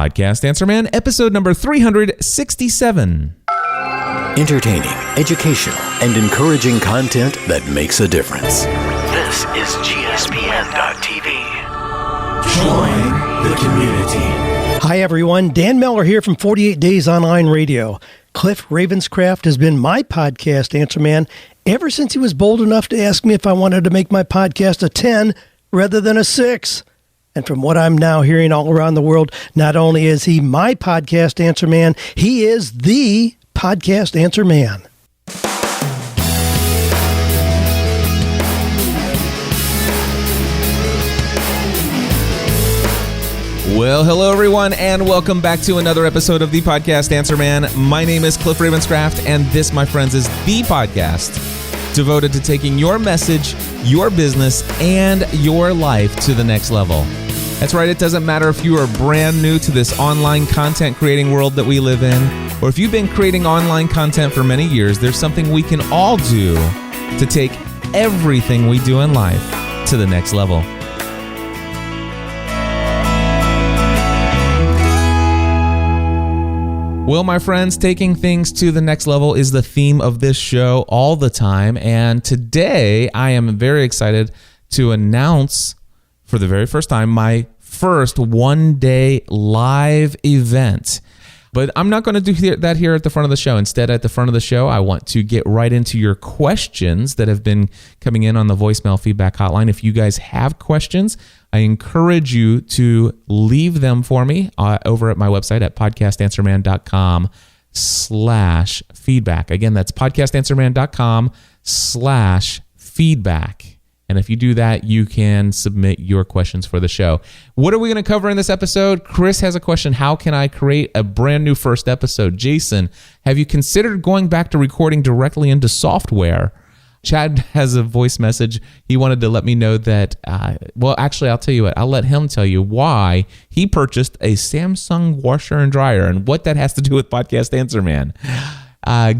Podcast Answer Man, episode number 367. Entertaining, educational, and encouraging content that makes a difference. This is GSPN.TV. Join the community. Hi, everyone. Dan Miller here from 48 Days Online Radio. Cliff Ravenscraft has been my podcast answer man ever since he was bold enough to ask me if I wanted to make my podcast a 10 rather than a 6. And from what I'm now hearing all around the world, not only is he my podcast answer man, he is the podcast answer man. Well, hello everyone, and welcome back to another episode of the Podcast Answer Man. My name is Cliff Ravenscraft, and this, my friends, is the podcast devoted to taking your message, your business, and your life to the next level. That's right, it doesn't matter if you are brand new to this online content creating world that we live in, or if you've been creating online content for many years. There's something we can all do to take everything we do in life to the next level. Well, my friends, taking things to the next level is the theme of this show all the time. And today I am very excited to announce for the very first time my first one-day live event. But I'm not going to do that here at the front of the show. Instead, at the front of the show, I want to get right into your questions that have been coming in on the voicemail feedback hotline. If you guys have questions, I encourage you to leave them for me over at my website at podcastanswerman.com/feedback. Again, that's podcastanswerman.com/feedback. And if you do that, you can submit your questions for the show. What are we going to cover in this episode? Chris has a question. How can I create a brand new first episode? Jason, have you considered going back to recording directly into software? Chad has a voice message. He wanted to let me know that, actually, I'll tell you what. I'll let him tell you why he purchased a Samsung washer and dryer and what that has to do with Podcast Answer Man.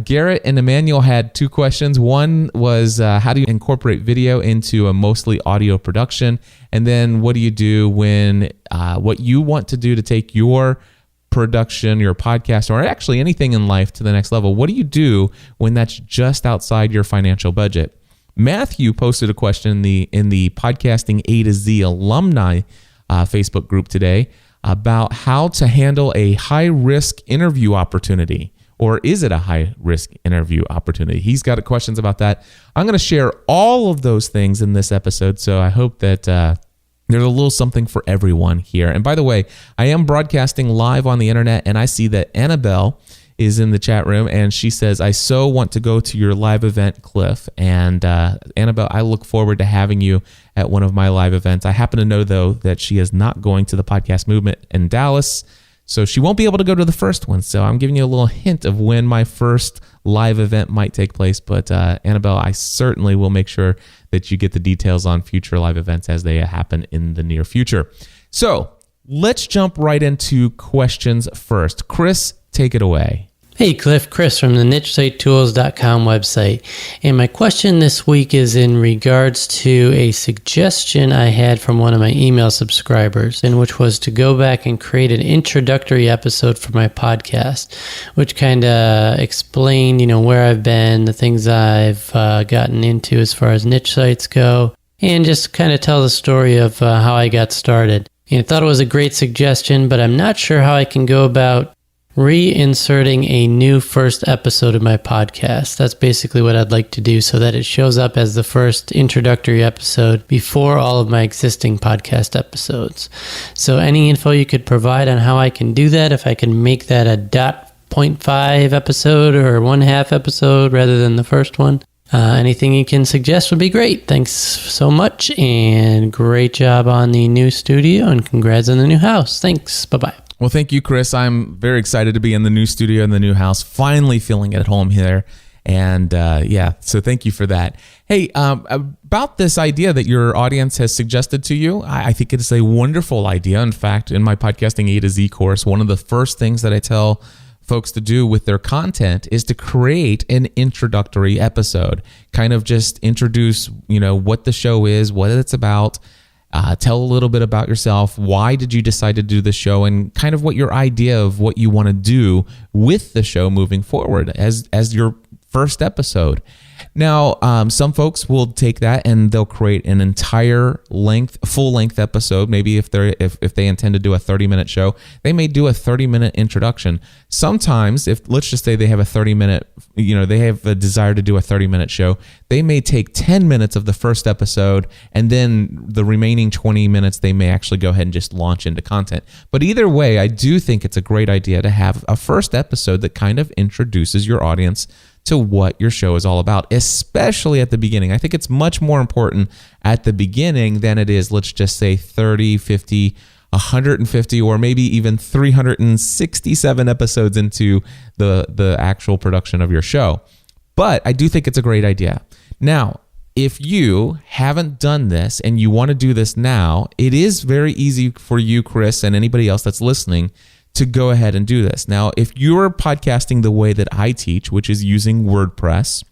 Garrett and Emmanuel had two questions. One was, how do you incorporate video into a mostly audio production? And then what do you do when what you want to do to take your production, your podcast, or actually anything in life to the next level? What do you do when that's just outside your financial budget? Matthew posted a question in the Podcasting A to Z alumni Facebook group today about how to handle a high-risk interview opportunity. Or is it a high-risk interview opportunity? He's got questions about that. I'm going to share all of those things in this episode, so I hope that there's a little something for everyone here. And by the way, I am broadcasting live on the internet, and I see that Annabelle is in the chat room, and she says, I so want to go to your live event, Cliff. And Annabelle, I look forward to having you at one of my live events. I happen to know, though, that she is not going to the podcast movement in Dallas, so she won't be able to go to the first one. So I'm giving you a little hint of when my first live event might take place. But Annabelle, I certainly will make sure that you get the details on future live events as they happen in the near future. So let's jump right into questions first. Chris, take it away. Hey Cliff, Chris from the NicheSiteTools.com website. And my question this week is in regards to a suggestion I had from one of my email subscribers, in which was to go back and create an introductory episode for my podcast, which kind of explained, where I've been, the things I've gotten into as far as niche sites go, and just kind of tell the story of how I got started. And I thought it was a great suggestion, but I'm not sure how I can go about reinserting a new first episode of my podcast. That's basically what I'd like to do so that it shows up as the first introductory episode before all of my existing podcast episodes. So any info you could provide on how I can do that, if I can make that a 0.5 episode or 1/2 episode rather than the first one, anything you can suggest would be great. Thanks so much, and great job on the new studio, and congrats on the new house. Thanks. Bye-bye. Well, thank you, Chris. I'm very excited to be in the new studio, in the new house, finally feeling at home here. And so thank you for that. Hey, about this idea that your audience has suggested to you, I think it is a wonderful idea. In fact, in my Podcasting A to Z course, one of the first things that I tell folks to do with their content is to create an introductory episode. Kind of just introduce, what the show is, what it's about, Tell a little bit about yourself. Why did you decide to do the show, and kind of what your idea of what you want to do with the show moving forward as your first episode. Now, some folks will take that and they'll create an entire full length episode. Maybe if they intend to do a 30-minute show, they may do a 30-minute introduction. Sometimes, if let's just say they have a 30-minute, they have a desire to do a 30-minute show, they may take 10 minutes of the first episode, and then the remaining 20 minutes they may actually go ahead and just launch into content. But either way, I do think it's a great idea to have a first episode that kind of introduces your audience to what your show is all about, especially at the beginning. I think it's much more important at the beginning than it is, let's just say 30, 50, 150, or maybe even 367 episodes into the actual production of your show. But I do think it's a great idea. Now, if you haven't done this and you want to do this now, it is very easy for you, Chris, and anybody else that's listening to go ahead and do this. Now, if you're podcasting the way that I teach, which is using WordPress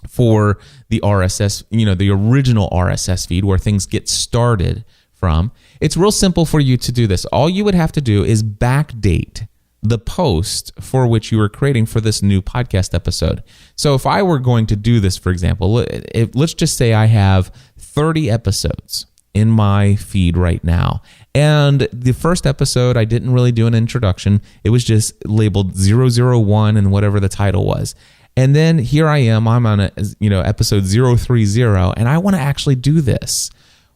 for the RSS, the original RSS feed where things get started from, it's real simple for you to do this. All you would have to do is backdate the post for which you were creating for this new podcast episode. So if I were going to do this, for example, let's just say I have 30 episodes in my feed right now. And the first episode, I didn't really do an introduction. It was just labeled 001 and whatever the title was. And then here I am, I'm on episode 030, and I want to actually do this.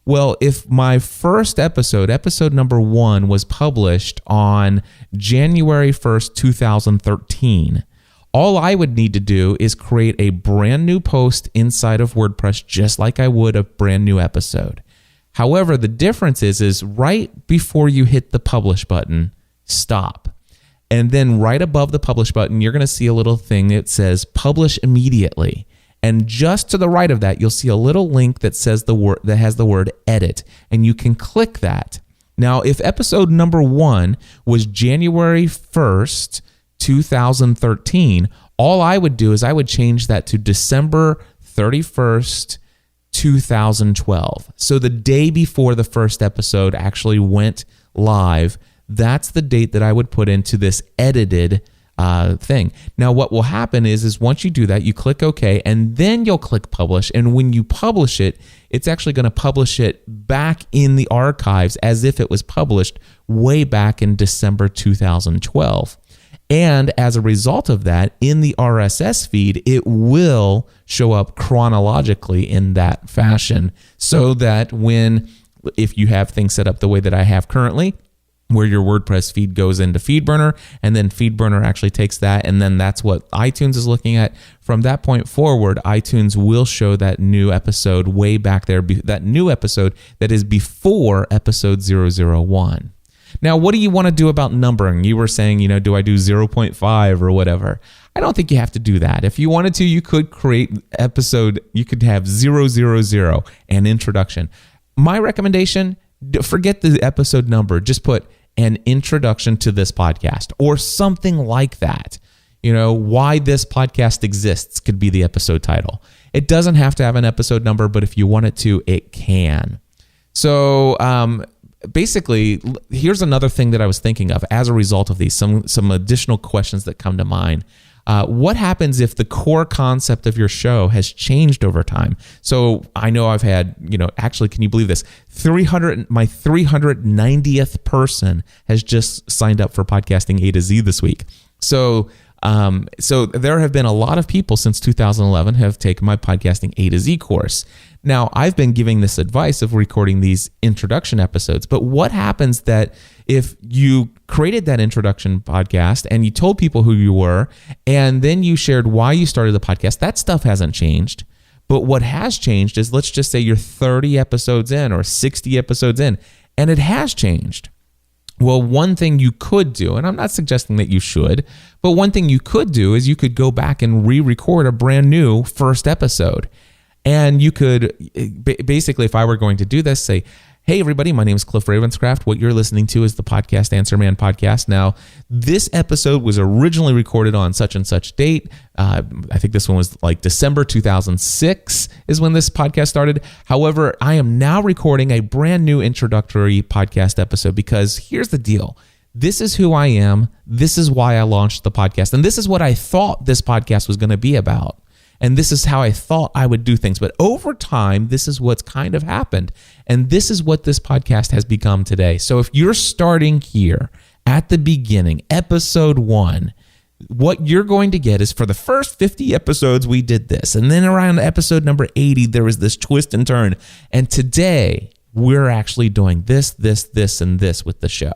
Well, if my first episode number 1, was published on January 1st, 2013, all I would need to do is create a brand new post inside of WordPress, just like I would a brand new episode. However, the difference is right before you hit the publish button, stop. And then right above the publish button, you're going to see a little thing that says publish immediately. And just to the right of that, you'll see a little link that says that has the word edit, and you can click that. Now, if episode number 1 was January 1st, 2013, all I would do is I would change that to December 31st, 2012. So the day before the first episode actually went live, that's the date that I would put into this edited thing. Now, what will happen is once you do that, you click OK, and then you'll click publish. And when you publish it, it's actually going to publish it back in the archives as if it was published way back in December 2012. And as a result of that, in the RSS feed, it will show up chronologically in that fashion, so that if you have things set up the way that I have currently, where your WordPress feed goes into FeedBurner, and then FeedBurner actually takes that, and then that's what iTunes is looking at. From that point forward, iTunes will show that new episode way back there, that new episode that is before episode 001. Now, what do you want to do about numbering? You were saying, do I do 0.5 or whatever? I don't think you have to do that. If you wanted to, you could create you could have 000 and introduction. My recommendation, forget the episode number. Just put an introduction to this podcast or something like that. Why this podcast exists could be the episode title. It doesn't have to have an episode number, but if you want it to, it can. So, basically, here's another thing that I was thinking of as a result of these, some additional questions that come to mind. What happens if the core concept of your show has changed over time? So I know I've had, actually, can you believe this? My 390th person has just signed up for Podcasting A to Z this week. So there have been a lot of people since 2011 have taken my Podcasting A to Z course. Now, I've been giving this advice of recording these introduction episodes, but what happens that if you created that introduction podcast and you told people who you were, and then you shared why you started the podcast, that stuff hasn't changed. But what has changed is, let's just say you're 30 episodes in or 60 episodes in, and it has changed. Well, one thing you could do, and I'm not suggesting that you should, but one thing you could do is you could go back and re-record a brand new first episode. And you could basically, if I were going to do this, say, Hey, everybody, my name is Cliff Ravenscraft. What you're listening to is the Podcast Answer Man podcast. Now, this episode was originally recorded on such and such date. I think this one was like December 2006 is when this podcast started. However, I am now recording a brand new introductory podcast episode because here's the deal. This is who I am. This is why I launched the podcast. And this is what I thought this podcast was going to be about. And this is how I thought I would do things. But over time, this is what's kind of happened. And this is what this podcast has become today. So if you're starting here at the beginning, episode 1, what you're going to get is for the first 50 episodes, we did this. And then around episode number 80, there was this twist and turn. And today, we're actually doing this, and this with the show.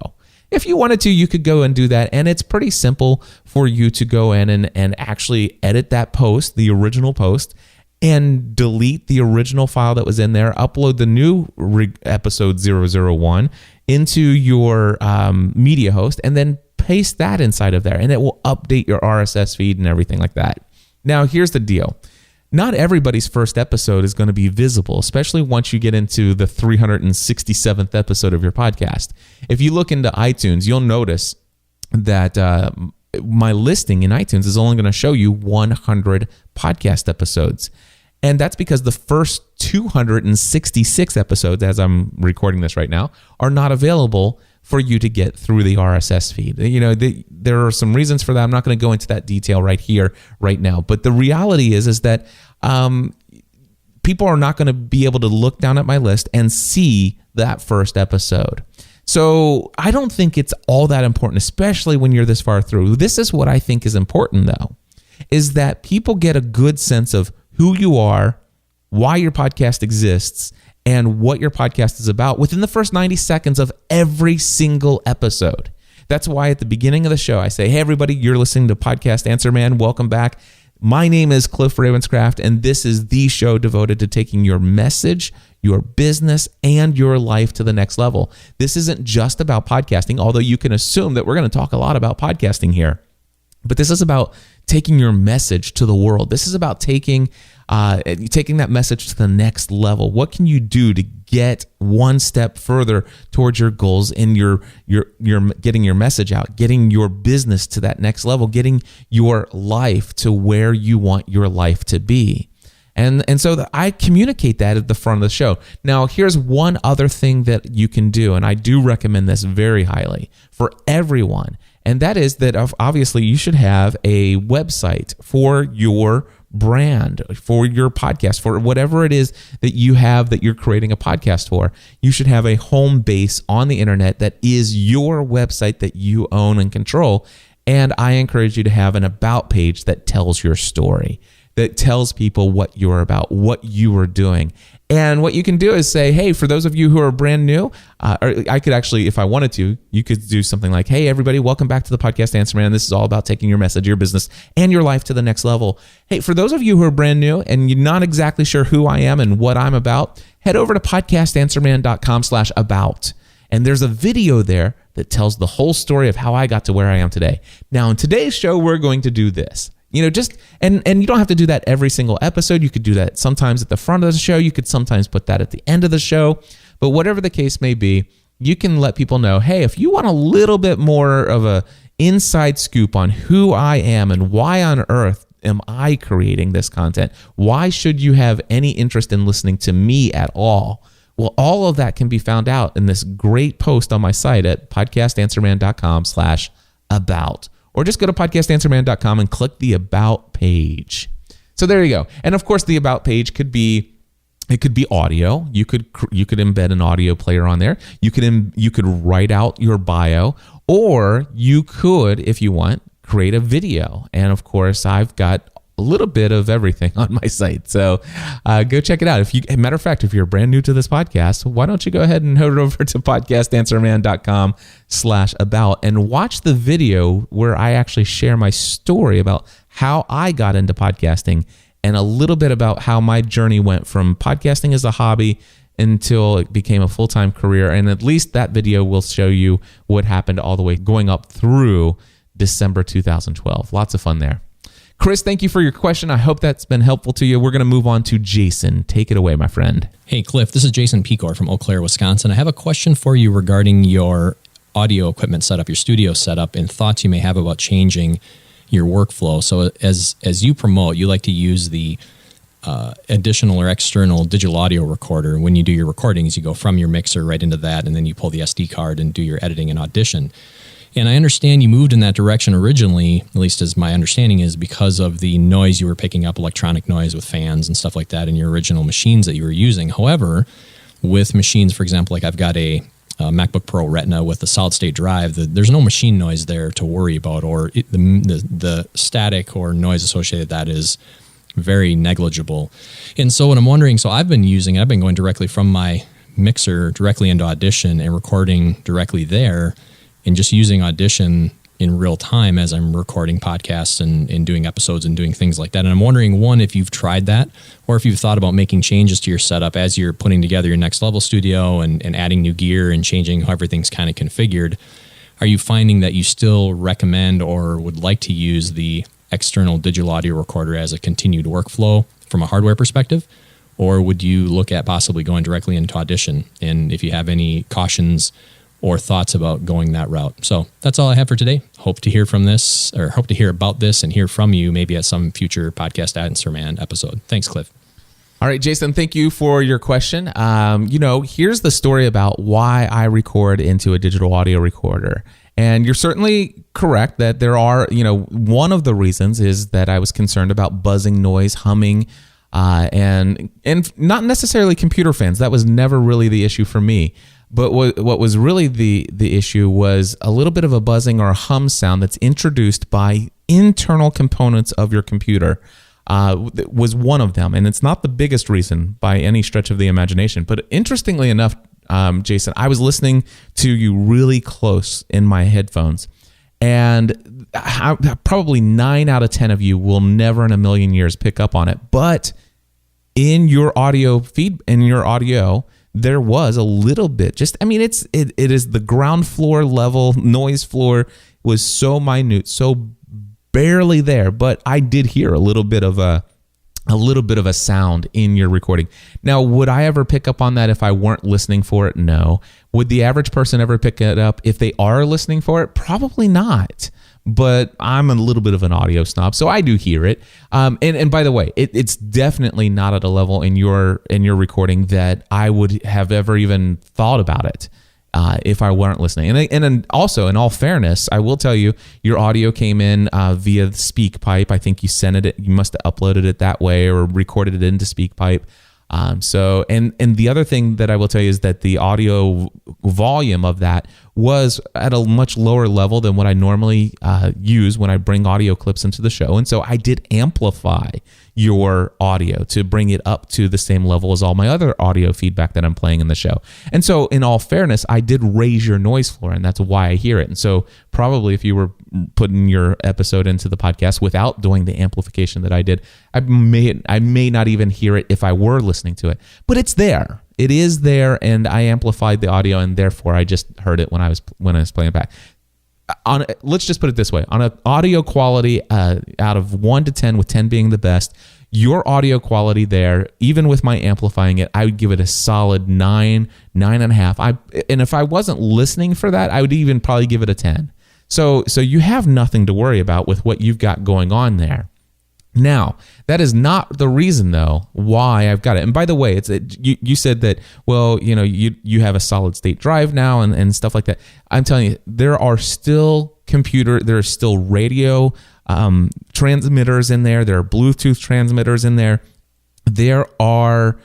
If you wanted to, you could go and do that. And it's pretty simple for you to go in and actually edit that post, the original post, and delete the original file that was in there, upload the new episode 001 into your media host, and then paste that inside of there. And it will update your RSS feed and everything like that. Now, here's the deal. Not everybody's first episode is going to be visible, especially once you get into the 367th episode of your podcast. If you look into iTunes, you'll notice that my listing in iTunes is only going to show you 100 podcast episodes. And that's because the first 266 episodes, as I'm recording this right now, are not available for you to get through the RSS feed. You know, there are some reasons for that. I'm not going to go into that detail right here, right now. But the reality is that people are not going to be able to look down at my list and see that first episode. So I don't think it's all that important, especially when you're this far through. This is what I think is important, though, is that people get a good sense of who you are, why your podcast exists, and what your podcast is about within the first 90 seconds of every single episode. That's why at the beginning of the show, I say, hey, everybody, you're listening to Podcast Answer Man. Welcome back. My name is Cliff Ravenscraft, and this is the show devoted to taking your message, your business, and your life to the next level. This isn't just about podcasting, although you can assume that we're going to talk a lot about podcasting here. But this is about taking your message to the world. This is about taking that message to the next level. What can you do to get one step further towards your goals in your getting your message out, getting your business to that next level, getting your life to where you want your life to be? And so I communicate that at the front of the show. Now, here's one other thing that you can do, and I do recommend this very highly for everyone. And that is that obviously you should have a website for your brand, for your podcast, for whatever it is that you have that you're creating a podcast for. You should have a home base on the internet that is your website that you own and control. And I encourage you to have an about page that tells your story, that tells people what you're about, what you are doing. And what you can do is say, hey, for those of you who are brand new, or I could actually, if I wanted to, you could do something like, hey, everybody, welcome back to the Podcast Answer Man. This is all about taking your message, your business, and your life to the next level. Hey, for those of you who are brand new and you're not exactly sure who I am and what I'm about, head over to podcastanswerman.com/about. And there's a video there that tells the whole story of how I got to where I am today. Now, in today's show, we're going to do this. You know, just, and you don't have to do that every single episode. You could do that sometimes at the front of the show. You could sometimes put that at the end of the show. But whatever the case may be, you can let people know, hey, if you want a little bit more of a inside scoop on who I am and why on earth am I creating this content, why should you have any interest in listening to me at all? Well, all of that can be found out in this great post on my site at podcastanswerman.com/about. Or just go to podcastanswerman.com and click the About page. So there you go. And of course, the About page could be audio. You could embed an audio player on there. You could write out your bio, or you could, if you want, create a video. And of course, I've got a little bit of everything on my site. So go check it out. Matter of fact, if you're brand new to this podcast, why don't you go ahead and head over to podcastanswerman.com/about and watch the video where I actually share my story about how I got into podcasting and a little bit about how my journey went from podcasting as a hobby until it became a full-time career. And at least that video will show you what happened all the way going up through December 2012. Lots of fun there. Chris, thank you for your question. I hope that's been helpful to you. We're going to move on to Jason. Take it away, my friend. Hey, Cliff, this is Jason Pecor from Eau Claire, Wisconsin. I have a question for you regarding your audio equipment setup, your studio setup, and thoughts you may have about changing your workflow. So as you promote, you like to use the additional or external digital audio recorder. When you do your recordings, you go from your mixer right into that, and then you pull the SD card and do your editing and Audition. And I understand you moved in that direction originally, at least as my understanding is, because of the noise you were picking up, electronic noise with fans and stuff like that in your original machines that you were using. However, with machines, for example, like I've got a MacBook Pro Retina with a solid state drive, there's no machine noise there to worry about, or the static or noise associated with that is very negligible. And so what I'm wondering, so I've been going directly from my mixer directly into Audition and recording directly there, and just using Audition in real time as I'm recording podcasts and doing episodes and doing things like that. And I'm wondering, one, if you've tried that, or if you've thought about making changes to your setup as you're putting together your next level studio and adding new gear and changing how everything's kind of configured. Are you finding that you still recommend or would like to use the external digital audio recorder as a continued workflow from a hardware perspective? Or would you look at possibly going directly into Audition? And if you have any cautions or thoughts about going that route. So that's all I have for today. Hope to hear about this and hear from you maybe at some future Podcast Answer Man episode. Thanks, Cliff. All right, Jason, thank you for your question. Here's the story about why I record into a digital audio recorder. And you're certainly correct that there are, one of the reasons is that I was concerned about buzzing noise, humming, and not necessarily computer fans. That was never really the issue for me. But what was really the issue was a little bit of a buzzing or a hum sound that's introduced by internal components of your computer. Was one of them. And it's not the biggest reason by any stretch of the imagination. But interestingly enough, Jason, I was listening to you really close in my headphones. And probably 9 out of 10 of you will never in a million years pick up on it. But in your audio feed, there was a little bit. It is the ground floor level noise floor was so minute, so barely there, but I did hear a little bit of a sound in your recording. Now, would I ever pick up on that if I weren't listening for it? No. Would the average person ever pick it up if they are listening for it? Probably not. But I'm a little bit of an audio snob, so I do hear it. And by the way, it's definitely not at a level in your recording that I would have ever even thought about it if I weren't listening. And also, in all fairness, I will tell you, your audio came in via the SpeakPipe. I think you sent it. You must have uploaded it that way or recorded it into SpeakPipe. And the other thing that I will tell you is that the audio volume of that was at a much lower level than what I normally use when I bring audio clips into the show. And so I did amplify your audio to bring it up to the same level as all my other audio feedback that I'm playing in the show. And so in all fairness, I did raise your noise floor, and that's why I hear it. And so probably if you were putting your episode into the podcast without doing the amplification that I did, I may not even hear it if I were listening to it. But it's there. It is there, and I amplified the audio, and therefore I just heard it when I was playing it back. Let's just put it this way: on an audio quality out of 1 to 10, with 10 being the best, your audio quality there, even with my amplifying it, I would give it a solid 9, 9.5. And if I wasn't listening for that, I would even probably give it a 10. So you have nothing to worry about with what you've got going on there. Now, that is not the reason, though, why I've got it. And by the way, you said that, well, you have a solid state drive now and stuff like that. I'm telling you, there are still radio transmitters in there. There are Bluetooth transmitters in there. There are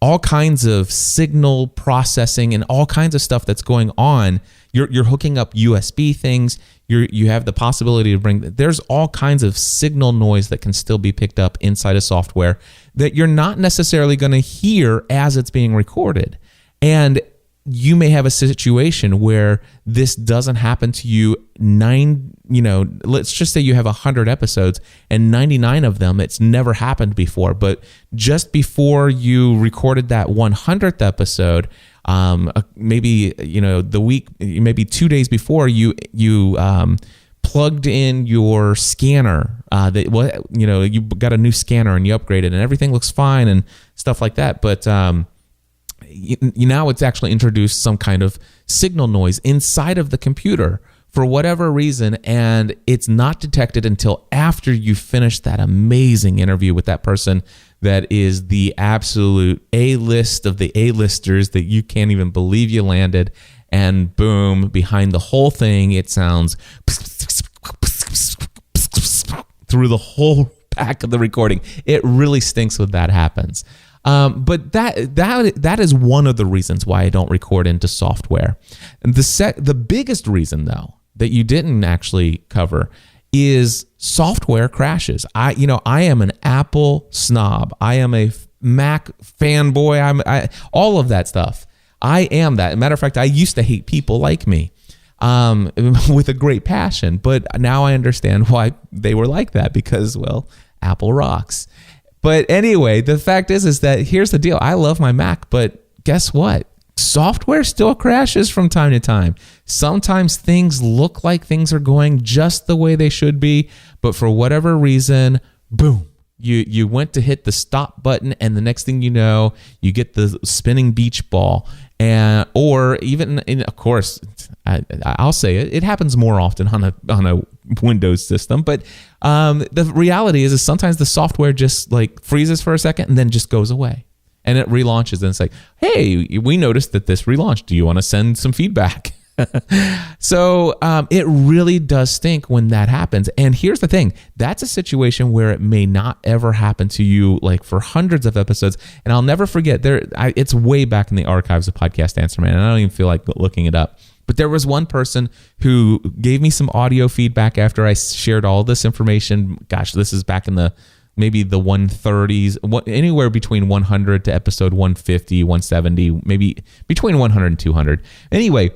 all kinds of signal processing and all kinds of stuff that's going on. You're hooking up USB things. You have the possibility to there's all kinds of signal noise that can still be picked up inside of software that you're not necessarily going to hear as it's being recorded. And you may have a situation where this doesn't happen to you. Let's just say you have 100 episodes and 99 of them, it's never happened before. But just before you recorded that 100th episode, maybe 2 days before you plugged in your scanner, you got a new scanner and you upgraded and everything looks fine and stuff like that. But now it's actually introduced some kind of signal noise inside of the computer for whatever reason, and it's not detected until after you finish that amazing interview with that person that is the absolute A-list of the A-listers that you can't even believe you landed. And boom, behind the whole thing, it sounds through the whole back of the recording. It really stinks when that happens. But that is one of the reasons why I don't record into software. And the biggest reason, though, that you didn't actually cover is software crashes. I am an Apple snob. I am a Mac fanboy. All of that stuff. I am that. As a matter of fact, I used to hate people like me with a great passion, but now I understand why they were like that because, well, Apple rocks. But anyway, the fact is that here's the deal. I love my Mac, but guess what? Software still crashes from time to time. Sometimes things look like things are going just the way they should be, but for whatever reason, boom, you went to hit the stop button, and the next thing you know, you get the spinning beach ball. Or even, of course, I'll say it happens more often on a Windows system, but the reality is sometimes the software just like freezes for a second and then just goes away. And it relaunches, and it's like, hey, we noticed that this relaunched. Do you want to send some feedback? So it really does stink when that happens. And here's the thing. That's a situation where it may not ever happen to you like for hundreds of episodes. And I'll never forget, it's way back in the archives of Podcast Answer Man, and I don't even feel like looking it up. But there was one person who gave me some audio feedback after I shared all this information. Gosh, this is back in maybe the 130s, anywhere between 100 to episode 150, 170, maybe between 100 and 200. Anyway,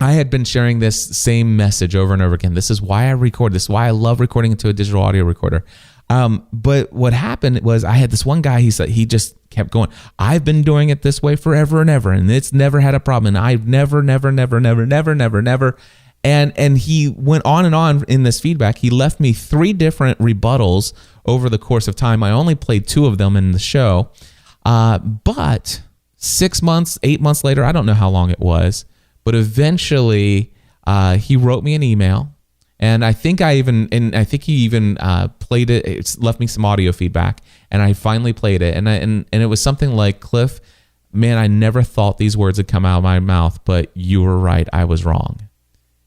I had been sharing this same message over and over again. This is why I record. This is why I love recording into a digital audio recorder. But what happened was I had this one guy, he said, he just kept going, I've been doing it this way forever and ever, and it's never had a problem. And I've never. And he went on and on in this feedback. He left me 3 different rebuttals over the course of time. I only played 2 of them in the show. But 6 months, 8 months later, I don't know how long it was, but eventually he wrote me an email. And I think he even played it. It's left me some audio feedback, and I finally played it. And it was something like, Cliff, man, I never thought these words would come out of my mouth, but you were right. I was wrong.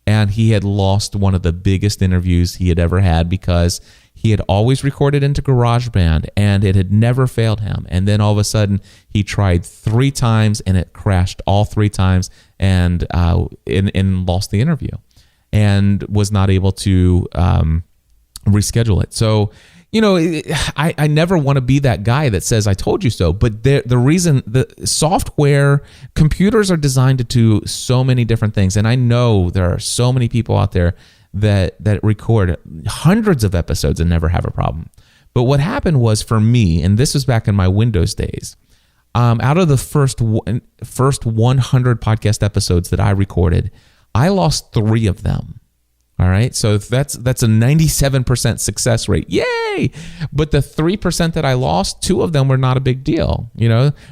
And he had lost one of the biggest interviews he had ever had because he had always recorded into GarageBand and it had never failed him. And then all of a sudden he tried 3 times and it crashed all 3 times and lost the interview and was not able to reschedule it. So, I never want to be that guy that says, I told you so. But the reason, the software, computers are designed to do so many different things. And I know there are so many people out there that record hundreds of episodes and never have a problem. But what happened was for me, and this was back in my Windows days, out of the first 100 podcast episodes that I recorded, I lost 3 of them. All right, so that's a 97% success rate. Yay! But the 3% that I lost, 2 of them were not a big deal.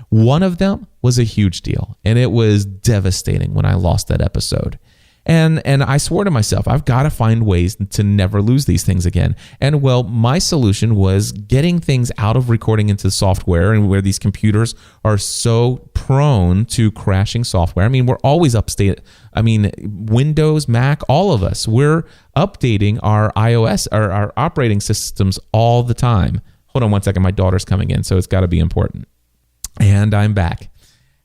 One of them was a huge deal, and it was devastating when I lost that episode. And I swore to myself, I've got to find ways to never lose these things again. And well, my solution was getting things out of recording into software, and where these computers are so prone to crashing software. I mean, we're always Windows, Mac, all of us, we're updating our iOS, our operating systems all the time. Hold on one second. My daughter's coming in, so it's got to be important. And I'm back.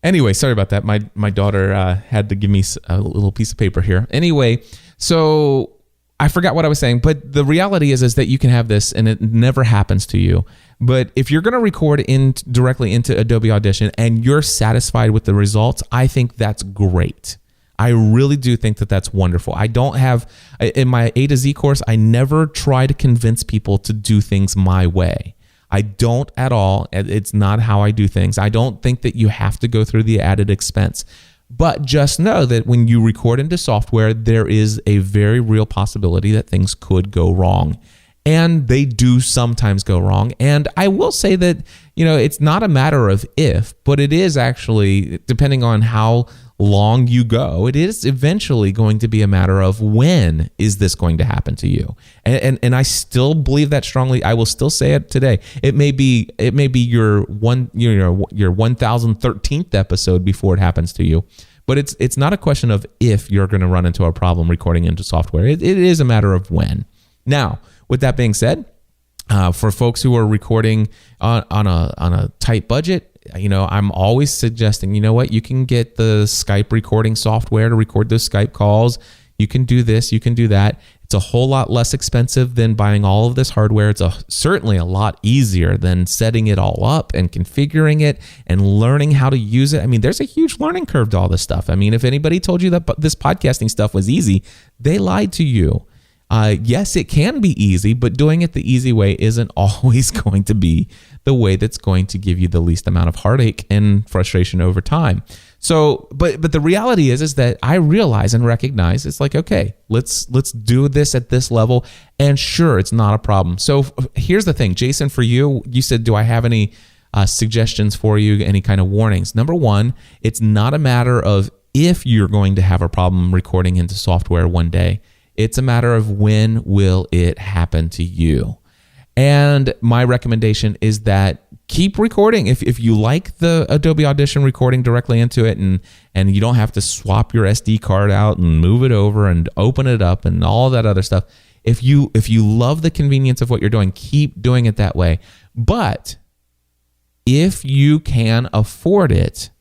Anyway, sorry about that. My daughter had to give me a little piece of paper here. Anyway, so I forgot what I was saying, but the reality is that you can have this and it never happens to you. But if you're going to record directly into Adobe Audition and you're satisfied with the results, I think that's great. I really do think that that's wonderful. I don't have, in my A to Z course, I never try to convince people to do things my way. I don't at all. It's not how I do things. I don't think that you have to go through the added expense. But just know that when you record into software, there is a very real possibility that things could go wrong. And they do sometimes go wrong. And I will say that, it's not a matter of if, but it is actually, depending on how long you go, it is eventually going to be a matter of when is this going to happen to you. And I still believe that strongly. I will still say it today. It may be your 1013th episode before it happens to you. But it's not a question of if you're going to run into a problem recording into software. It is a matter of when. Now, with that being said, for folks who are recording on a tight budget, I'm always suggesting, you can get the Skype recording software to record those Skype calls. You can do this, you can do that. It's a whole lot less expensive than buying all of this hardware. It's certainly a lot easier than setting it all up and configuring it and learning how to use it. I mean, there's a huge learning curve to all this stuff. I mean, if anybody told you that this podcasting stuff was easy, they lied to you. Yes, it can be easy, but doing it the easy way isn't always going to be the way that's going to give you the least amount of heartache and frustration over time. So, but the reality is that I realize and recognize it's like, okay, let's do this at this level, and sure, it's not a problem. So here's the thing, Jason, for you said, do I have any suggestions for you, any kind of warnings? Number one, it's not a matter of if you're going to have a problem recording into software one day. It's a matter of when will it happen to you. And my recommendation is that keep recording. If you like the Adobe Audition recording directly into it and you don't have to swap your SD card out and move it over and open it up and all that other stuff, if you love the convenience of what you're doing, keep doing it that way. But if you can afford it,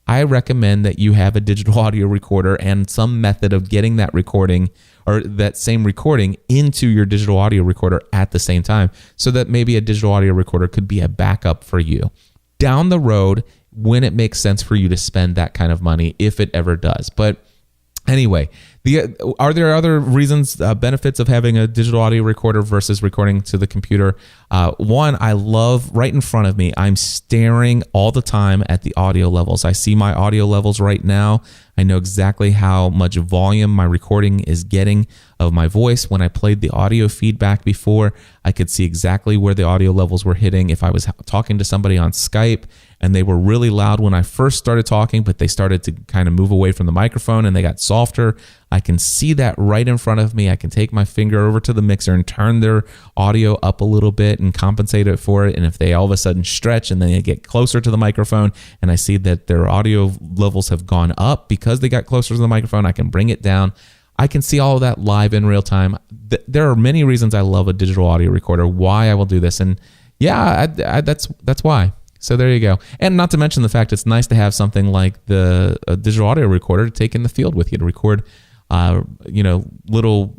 I recommend that you have a digital audio recorder and some method of getting that recording or that same recording into your digital audio recorder at the same time, so that maybe a digital audio recorder could be a backup for you down the road when it makes sense for you to spend that kind of money, if it ever does. But anyway, are there other reasons, benefits of having a digital audio recorder versus recording to the computer? One, I love right in front of me, I'm staring all the time at the audio levels. I see my audio levels right now. I know exactly how much volume my recording is getting of my voice. When I played the audio feedback before, I could see exactly where the audio levels were hitting. If I was talking to somebody on Skype and they were really loud when I first started talking, but they started to kind of move away from the microphone and they got softer, I can see that right in front of me. I can take my finger over to the mixer and turn their audio up a little bit and compensate it for it. And if they all of a sudden stretch and then they get closer to the microphone and I see that their audio levels have gone up because they got closer to the microphone, I can bring it down. I can see all of that live in real time. There are many reasons I love a digital audio recorder, why I will do this. And yeah, that's why. So there you go. And not to mention the fact it's nice to have something like the digital audio recorder to take in the field with you to record little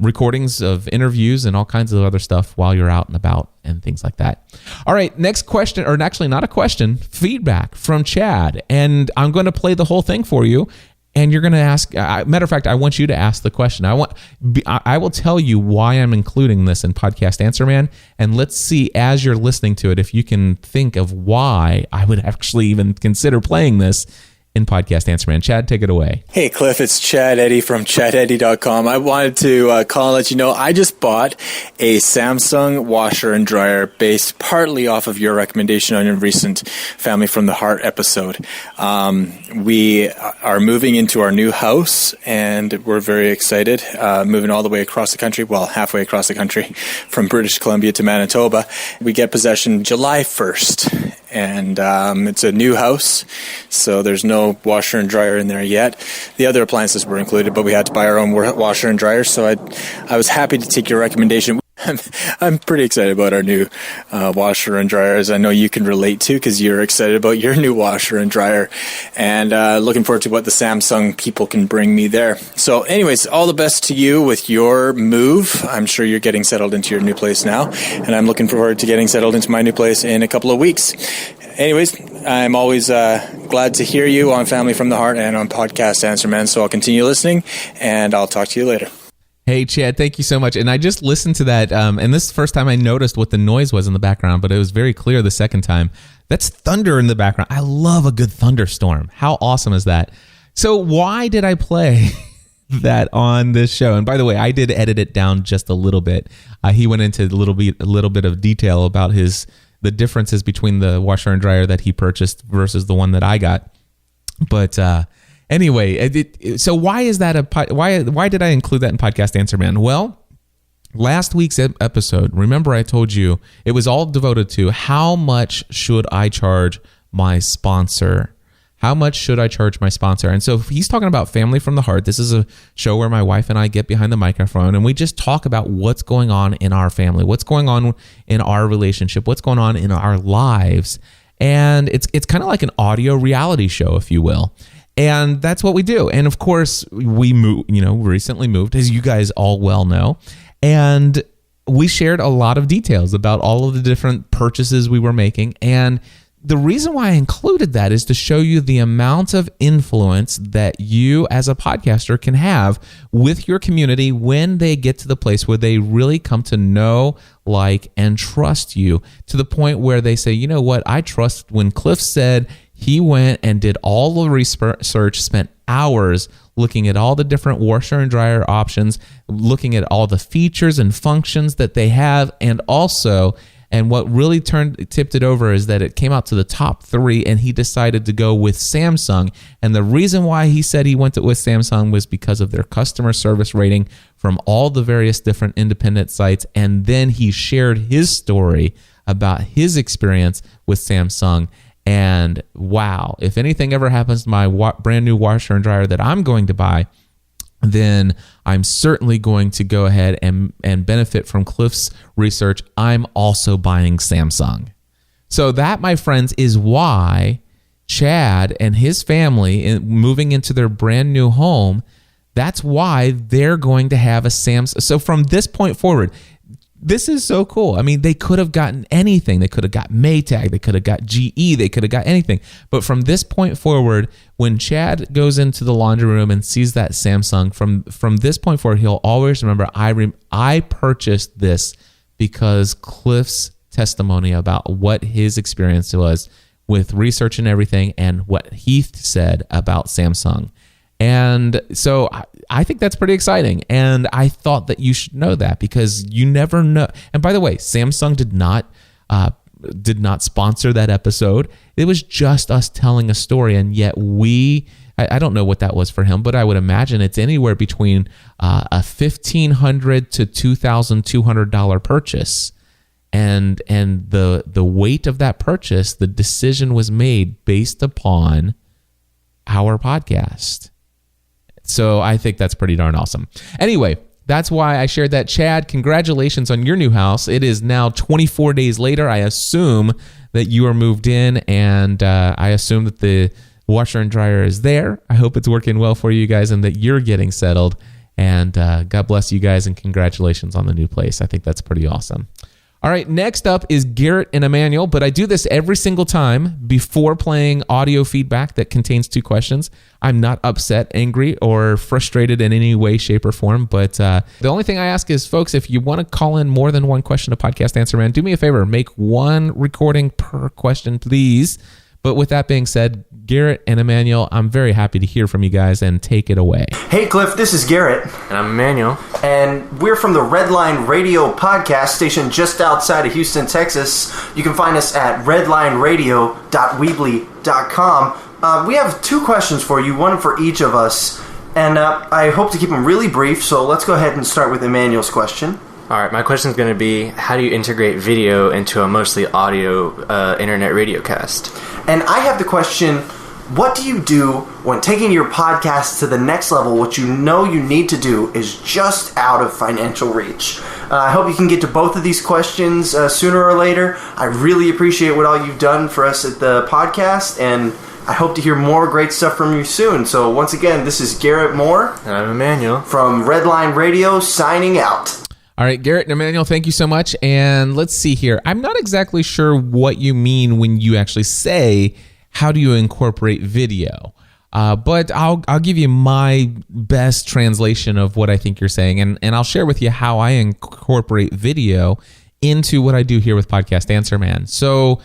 recordings of interviews and all kinds of other stuff while you're out and about and things like that. All right, next question, or actually not a question, feedback from Chad. And I'm going to play the whole thing for you. And you're going to ask, matter of fact, I want you to ask the question. I will tell you why I'm including this in Podcast Answer Man. And let's see, as you're listening to it, if you can think of why I would actually even consider playing this in Podcast Answer Man. Chad, take it away. Hey, Cliff, it's Chad Eddy from ChadEddy.com. I wanted to call and let you know I just bought a Samsung washer and dryer based partly off of your recommendation on your recent Family from the Heart episode. We are moving into our new house, and we're very excited, moving all the way across the country, well, halfway across the country, from British Columbia to Manitoba. We get possession July 1st. And it's a new house, so there's no washer and dryer in there yet. The other appliances were included, but we had to buy our own washer and dryer, so I was happy to take your recommendation. I'm pretty excited about our new washer and dryer, as I know you can relate to, because you're excited about your new washer and dryer, and looking forward to what the Samsung people can bring me there. So anyways, all the best to you with your move. I'm sure you're getting settled into your new place now, and I'm looking forward to getting settled into my new place in a couple of weeks. Anyways, I'm always glad to hear you on Family from the Heart and on Podcast Answer Man, so I'll continue listening, and I'll talk to you later. Hey, Chad, thank you so much. And I just listened to that, and this is the first time I noticed what the noise was in the background, but it was very clear the second time. That's thunder in the background. I love a good thunderstorm. How awesome is that? So why did I play that on this show? And by the way, I did edit it down just a little bit. He went into a little bit of detail about the differences between the washer and dryer that he purchased versus the one that I got. But anyway, so why is that why did I include that in Podcast Answer Man? Well, last week's episode, remember I told you it was all devoted to how much should I charge my sponsor? How much should I charge my sponsor? And so he's talking about Family from the Heart. This is a show where my wife and I get behind the microphone and we just talk about what's going on in our family, what's going on in our relationship, what's going on in our lives. And it's kind of like an audio reality show, if you will. And that's what we do. And of course, we recently moved, as you guys all well know. And we shared a lot of details about all of the different purchases we were making. And the reason why I included that is to show you the amount of influence that you as a podcaster can have with your community when they get to the place where they really come to know, like, and trust you, to the point where they say, you know what, I trust when Cliff said he went and did all the research, spent hours looking at all the different washer and dryer options, looking at all the features and functions that they have, and also, and what really tipped it over is that it came out to the top 3, and he decided to go with Samsung. And the reason why he said he went with Samsung was because of their customer service rating from all the various different independent sites. And then he shared his story about his experience with Samsung. And wow, if anything ever happens to my brand new washer and dryer that I'm going to buy, then I'm certainly going to go ahead and benefit from Cliff's research. I'm also buying Samsung. So that, my friends, is why Chad and his family, moving into their brand new home, that's why they're going to have a Samsung. So from this point forward, this is so cool. I mean, they could have gotten anything. They could have got Maytag. They could have got GE. They could have got anything. But from this point forward, when Chad goes into the laundry room and sees that Samsung, from this point forward, he'll always remember, I purchased this because Cliff's testimony about what his experience was with research and everything, and what Heath said about Samsung. And so I think that's pretty exciting. And I thought that you should know that, because you never know. And by the way, Samsung did not sponsor that episode. It was just us telling a story. And yet I don't know what that was for him, but I would imagine it's anywhere between a $1,500 to $2,200 purchase. And the weight of that purchase, the decision was made based upon our podcast. So I think that's pretty darn awesome. Anyway, that's why I shared that. Chad, congratulations on your new house. It is now 24 days later. I assume that you are moved in, and I assume that the washer and dryer is there. I hope it's working well for you guys and that you're getting settled. And God bless you guys, and congratulations on the new place. I think that's pretty awesome. All right, next up is Garrett and Emmanuel, but I do this every single time before playing audio feedback that contains 2 questions. I'm not upset, angry, or frustrated in any way, shape, or form, but the only thing I ask is, folks, if you want to call in more than one question to Podcast Answer Man, do me a favor, make 1 recording per question, please. But with that being said, Garrett and Emmanuel, I'm very happy to hear from you guys, and take it away. Hey, Cliff, this is Garrett. And I'm Emmanuel. And we're from the Redline Radio podcast station just outside of Houston, Texas. You can find us at redlineradio.weebly.com. We have 2 questions for you, one for each of us. And I hope to keep them really brief, so let's go ahead and start with Emmanuel's question. All right, my question is going to be, how do you integrate video into a mostly audio internet radio cast? And I have the question, what do you do when taking your podcast to the next level? What you know you need to do is just out of financial reach. I hope you can get to both of these questions sooner or later. I really appreciate what all you've done for us at the podcast, and I hope to hear more great stuff from you soon. So once again, this is Garrett Moore. And I'm Emmanuel. From Redline Radio, signing out. All right, Garrett and Emmanuel, thank you so much. And let's see here. I'm not exactly sure what you mean when you actually say, how do you incorporate video? But I'll give you my best translation of what I think you're saying. And I'll share with you how I incorporate video into what I do here with Podcast Answer Man. So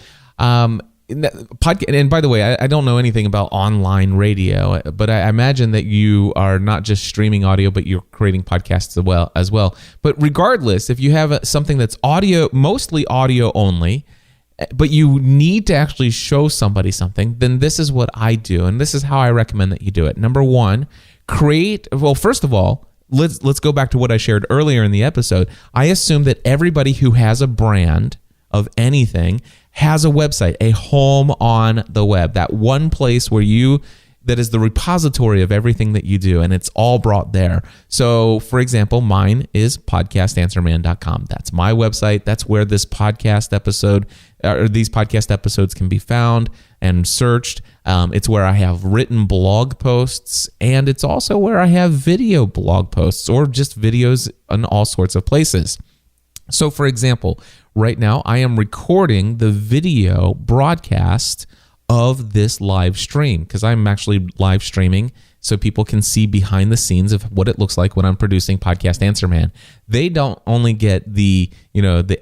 And by the way, I don't know anything about online radio, but I imagine that you are not just streaming audio, but you're creating podcasts as well. But regardless, if you have something that's audio, mostly audio only, but you need to actually show somebody something, then this is what I do, and this is how I recommend that you do it. Number one, first of all, let's go back to what I shared earlier in the episode. I assume that everybody who has a brand of anything has a website, a home on the web, that one place that is the repository of everything that you do, and it's all brought there. So, for example, mine is podcastanswerman.com. That's my website. That's where this podcast episode, or these podcast episodes, can be found and searched. It's where I have written blog posts, and it's also where I have video blog posts or just videos in all sorts of places. So, for example, right now I am recording the video broadcast of this live stream because I'm actually live streaming so people can see behind the scenes of what it looks like when I'm producing Podcast Answer Man. They don't only get the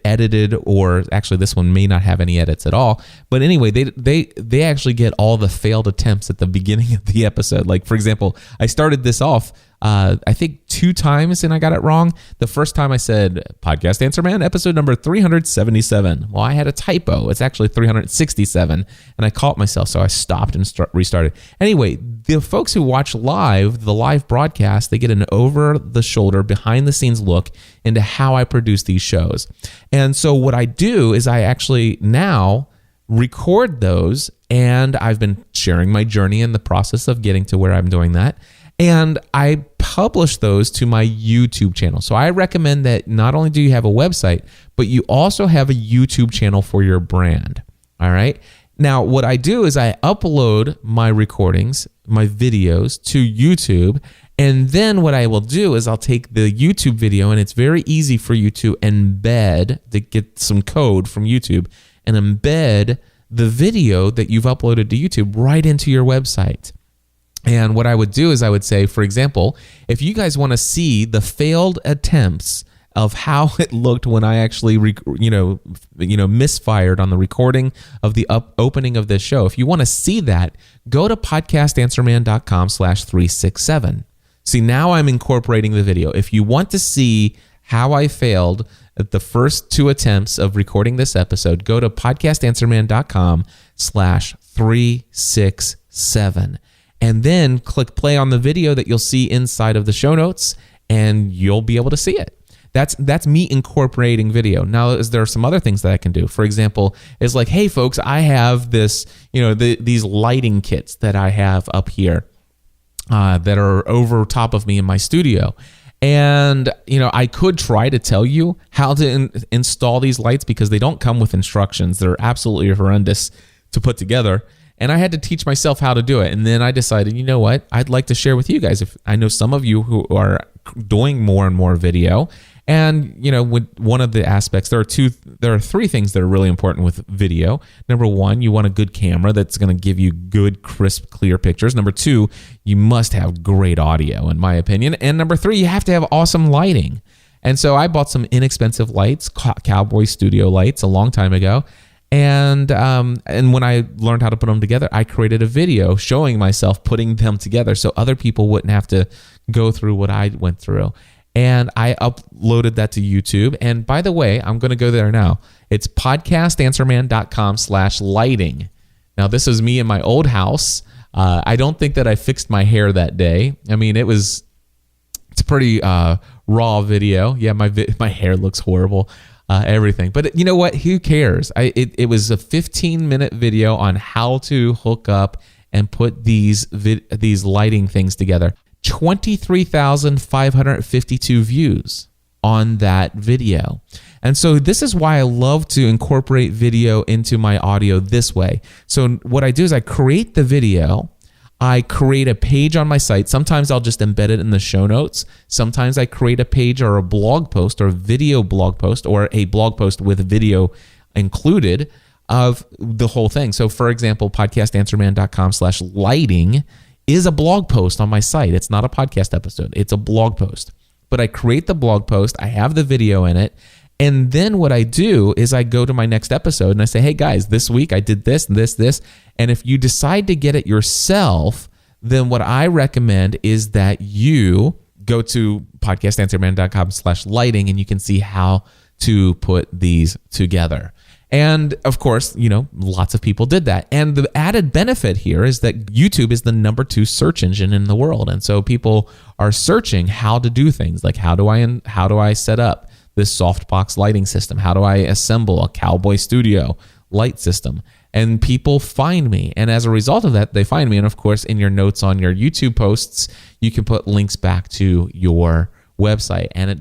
edited, or actually this one may not have any edits at all, but anyway, they actually get all the failed attempts at the beginning of the episode. Like, for example, I started this off I think 2 times and I got it wrong. The first time I said Podcast Answer Man, episode number 377. Well, I had a typo. It's actually 367, and I caught myself, so I stopped and restarted. Anyway, the folks who watch the live broadcast, they get an over-the-shoulder, behind-the-scenes look into how I produce these shows. And so what I do is I actually now record those, and I've been sharing my journey in the process of getting to where I'm doing that. And I publish those to my YouTube channel. So I recommend that not only do you have a website, but you also have a YouTube channel for your brand. All right. Now, what I do is I upload my recordings, my videos to YouTube. And then what I will do is I'll take the YouTube video, and it's very easy for you to get some code from YouTube and embed the video that you've uploaded to YouTube right into your website. And what I would do is I would say, for example, if you guys want to see the failed attempts of how it looked when I actually, misfired on the recording of the opening of this show, if you want to see that, go to podcastanswerman.com/367. See, now I'm incorporating the video. If you want to see how I failed at the first 2 attempts of recording this episode, go to podcastanswerman.com/367. And then click play on the video that you'll see inside of the show notes, and you'll be able to see it. That's me incorporating video. Now, there are some other things that I can do. For example, it's like, hey, folks, I have this, these lighting kits that I have up here that are over top of me in my studio. And, I could try to tell you how to install these lights because they don't come with instructions. They're absolutely horrendous to put together. And I had to teach myself how to do it. And then I decided, you know what? I'd like to share with you guys. If I know some of you who are doing more and more video. And, with one of the aspects, there are 3 things that are really important with video. Number 1, you want a good camera that's going to give you good, crisp, clear pictures. Number 2, you must have great audio, in my opinion. And number 3, you have to have awesome lighting. And so I bought some inexpensive lights, Cowboy Studio lights, a long time ago. And when I learned how to put them together, I created a video showing myself putting them together so other people wouldn't have to go through what I went through. And I uploaded that to YouTube. And by the way, I'm going to go there now. It's podcastanswerman.com/lighting. Now, this is me in my old house. I don't think that I fixed my hair that day. I mean, it's a pretty raw video. Yeah, my hair looks horrible. Everything. But you know what? Who cares? It was a 15-minute video on how to hook up and put these lighting things together. 23,552 views on that video. And so this is why I love to incorporate video into my audio this way. So what I do is I create the video. I create a page on my site. Sometimes I'll just embed it in the show notes. Sometimes I create a page or a blog post or a video blog post or a blog post with video included of the whole thing. So for example, podcastanswerman.com/lighting is a blog post on my site. It's not a podcast episode. It's a blog post. But I create the blog post. I have the video in it. And then what I do is I go to my next episode and I say, hey guys, this week I did this and this. And if you decide to get it yourself, then what I recommend is that you go to podcastanswerman.com/lighting and you can see how to put these together. And of course, lots of people did that. And the added benefit here is that YouTube is the number 2 search engine in the world. And so people are searching how to do things like how do I set up this softbox lighting system? How do I assemble a Cowboy Studio light system? And people find me. And as a result of that, they find me. And of course, in your notes on your YouTube posts, you can put links back to your website, and it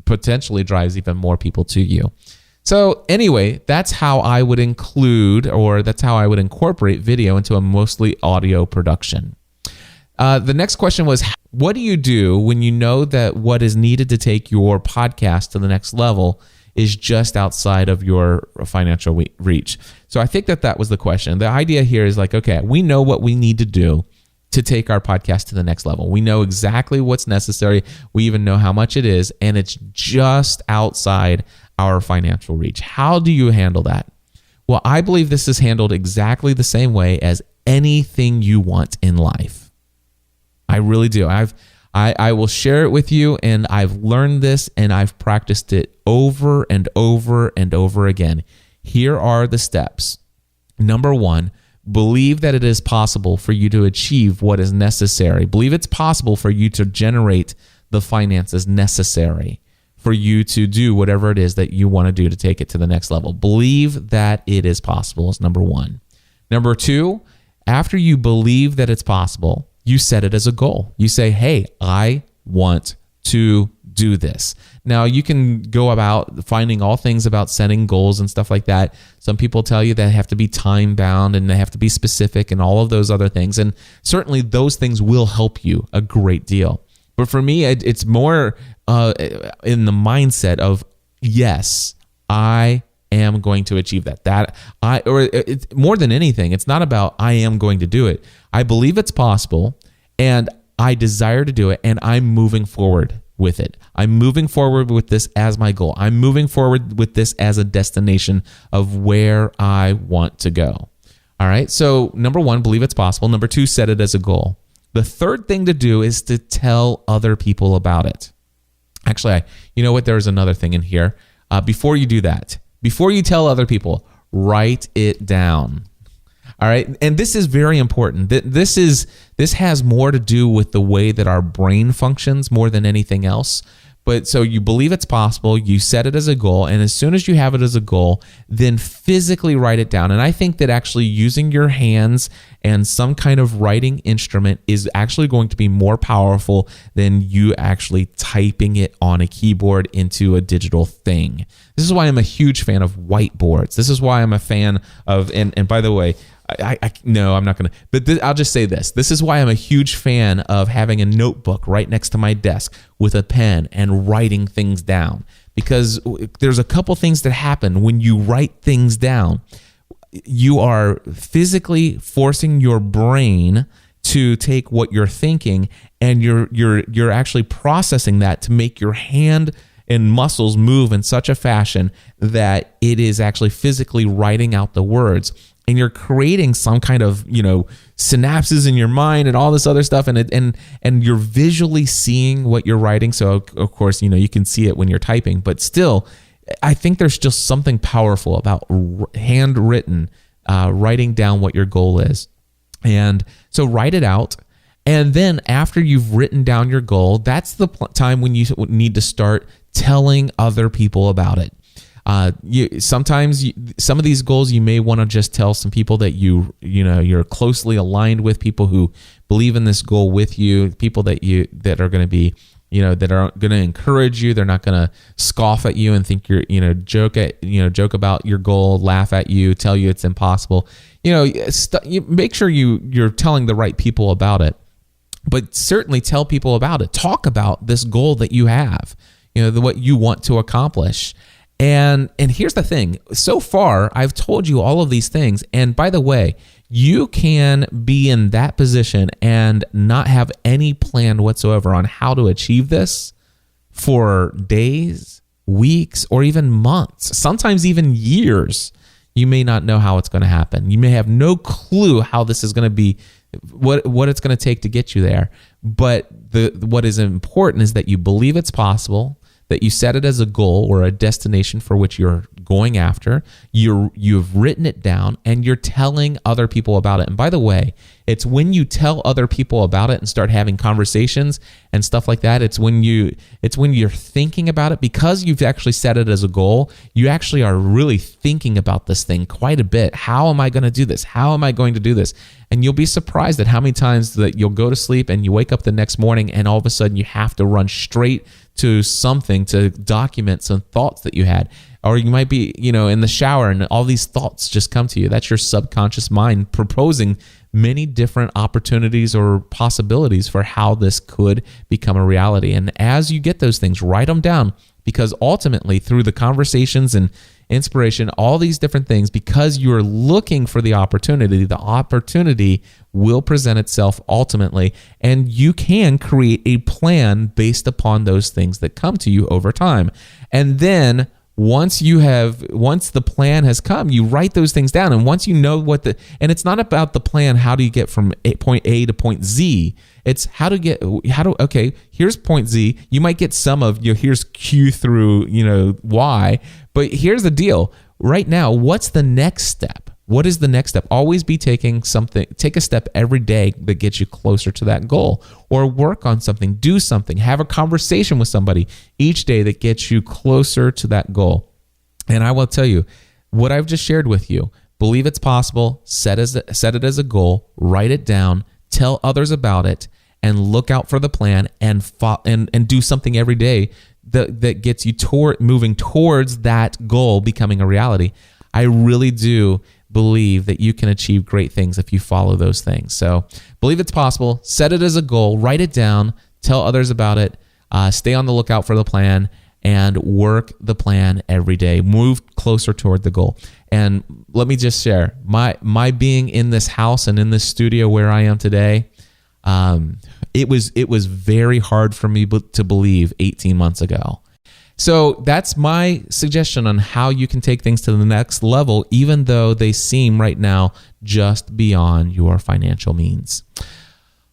potentially drives even more people to you. So anyway, that's how I would incorporate video into a mostly audio production. The next question was, what do you do when you know that what is needed to take your podcast to the next level is just outside of your financial reach? So I think that was the question. The idea here is like, okay, we know what we need to do to take our podcast to the next level. We know exactly what's necessary. We even know how much it is, and it's just outside our financial reach. How do you handle that? Well, I believe this is handled exactly the same way as anything you want in life. I really do. I will share it with you, and I've learned this, and I've practiced it over and over and over again. Here are the steps. Number 1, believe that it is possible for you to achieve what is necessary. Believe it's possible for you to generate the finances necessary for you to do whatever it is that you want to do to take it to the next level. Believe that it is possible is number 1. Number 2, after you believe that it's possible, you set it as a goal. You say, hey, I want to do this. Now, you can go about finding all things about setting goals and stuff like that. Some people tell you they have to be time bound and they have to be specific and all of those other things. And certainly those things will help you a great deal. But for me, it's more in the mindset of, yes, I am going to achieve that. It's more than anything, it's not about I am going to do it. I believe it's possible and I desire to do it, and I'm moving forward with it. I'm moving forward with this as my goal. I'm moving forward with this as a destination of where I want to go. All right. So number 1, believe it's possible. Number 2, set it as a goal. The third thing to do is to tell other people about it. Actually, you know what? There's another thing in here. Before you do that, before you tell other people, write it down. All right. And this is very important. This has more to do with the way that our brain functions more than anything else. But so you believe it's possible, you set it as a goal, and as soon as you have it as a goal, then physically write it down. And I think that actually using your hands and some kind of writing instrument is actually going to be more powerful than you actually typing it on a keyboard into a digital thing. This is why I'm a huge fan of whiteboards. This is why I'm a fan of, and by the way, no, I'm not going to, but I'll just say this. This is why I'm a huge fan of having a notebook right next to my desk with a pen and writing things down, because there's a couple things that happen when you write things down. You are physically forcing your brain to take what you're thinking, and you're actually processing that to make your hand and muscles move in such a fashion that it is actually physically writing out the words. And you're creating some kind of, synapses in your mind and all this other stuff, and you're visually seeing what you're writing. So of course, you can see it when you're typing, but still, I think there's just something powerful about handwritten, writing down what your goal is. And so write it out. And then after you've written down your goal, that's the time when you need to start telling other people about it. Sometimes some of these goals you may want to just tell some people that you're closely aligned with, people who believe in this goal with you, people that are going to be, that are going to encourage you. They're not going to scoff at you and think you're, joke about your goal, laugh at you, tell you it's impossible. You make sure you're telling the right people about it, but certainly tell people about it. Talk about this goal that you have, what you want to accomplish. And here's the thing. So far, I've told you all of these things. And by the way, you can be in that position and not have any plan whatsoever on how to achieve this for days, weeks, or even months, sometimes even years. You may not know how it's going to happen. You may have no clue how this is going to be, what it's going to take to get you there. But what is important is that you believe it's possible, that you set it as a goal or a destination for which you're going after. You've written it down, and you're telling other people about it. And by the way, it's when you tell other people about it and start having conversations and stuff like that, it's when you're thinking about it, because you've actually set it as a goal. You actually are really thinking about this thing quite a bit. How am I going to do this? How am I going to do this? And you'll be surprised at how many times that you'll go to sleep and you wake up the next morning and all of a sudden you have to run straight to something to document some thoughts that you had. Or you might be, in the shower and all these thoughts just come to you. That's your subconscious mind proposing many different opportunities or possibilities for how this could become a reality. And as you get those things, write them down, because ultimately through the conversations and inspiration, all these different things, because you're looking for the opportunity will present itself ultimately, and you can create a plan based upon those things that come to you over time. And then once the plan has come, you write those things down. And once you know and it's not about the plan, how do you get from point A to point Z? It's okay, here's point Z. You might get some of, here's Q through, Y. But here's the deal. Right now, what's the next step? What is the next step? Always be take a step every day that gets you closer to that goal, or work on something, do something, have a conversation with somebody each day that gets you closer to that goal. And I will tell you what I've just shared with you. Believe it's possible, set it as a goal, write it down, tell others about it, and look out for the plan and do something every day that gets you moving towards that goal becoming a reality. I really do believe that you can achieve great things if you follow those things. So believe it's possible, set it as a goal, write it down, tell others about it, stay on the lookout for the plan, and work the plan every day. Move closer toward the goal. And let me just share, my being in this house and in this studio where I am today, it was very hard for me to believe 18 months ago. So that's my suggestion on how you can take things to the next level, even though they seem right now just beyond your financial means.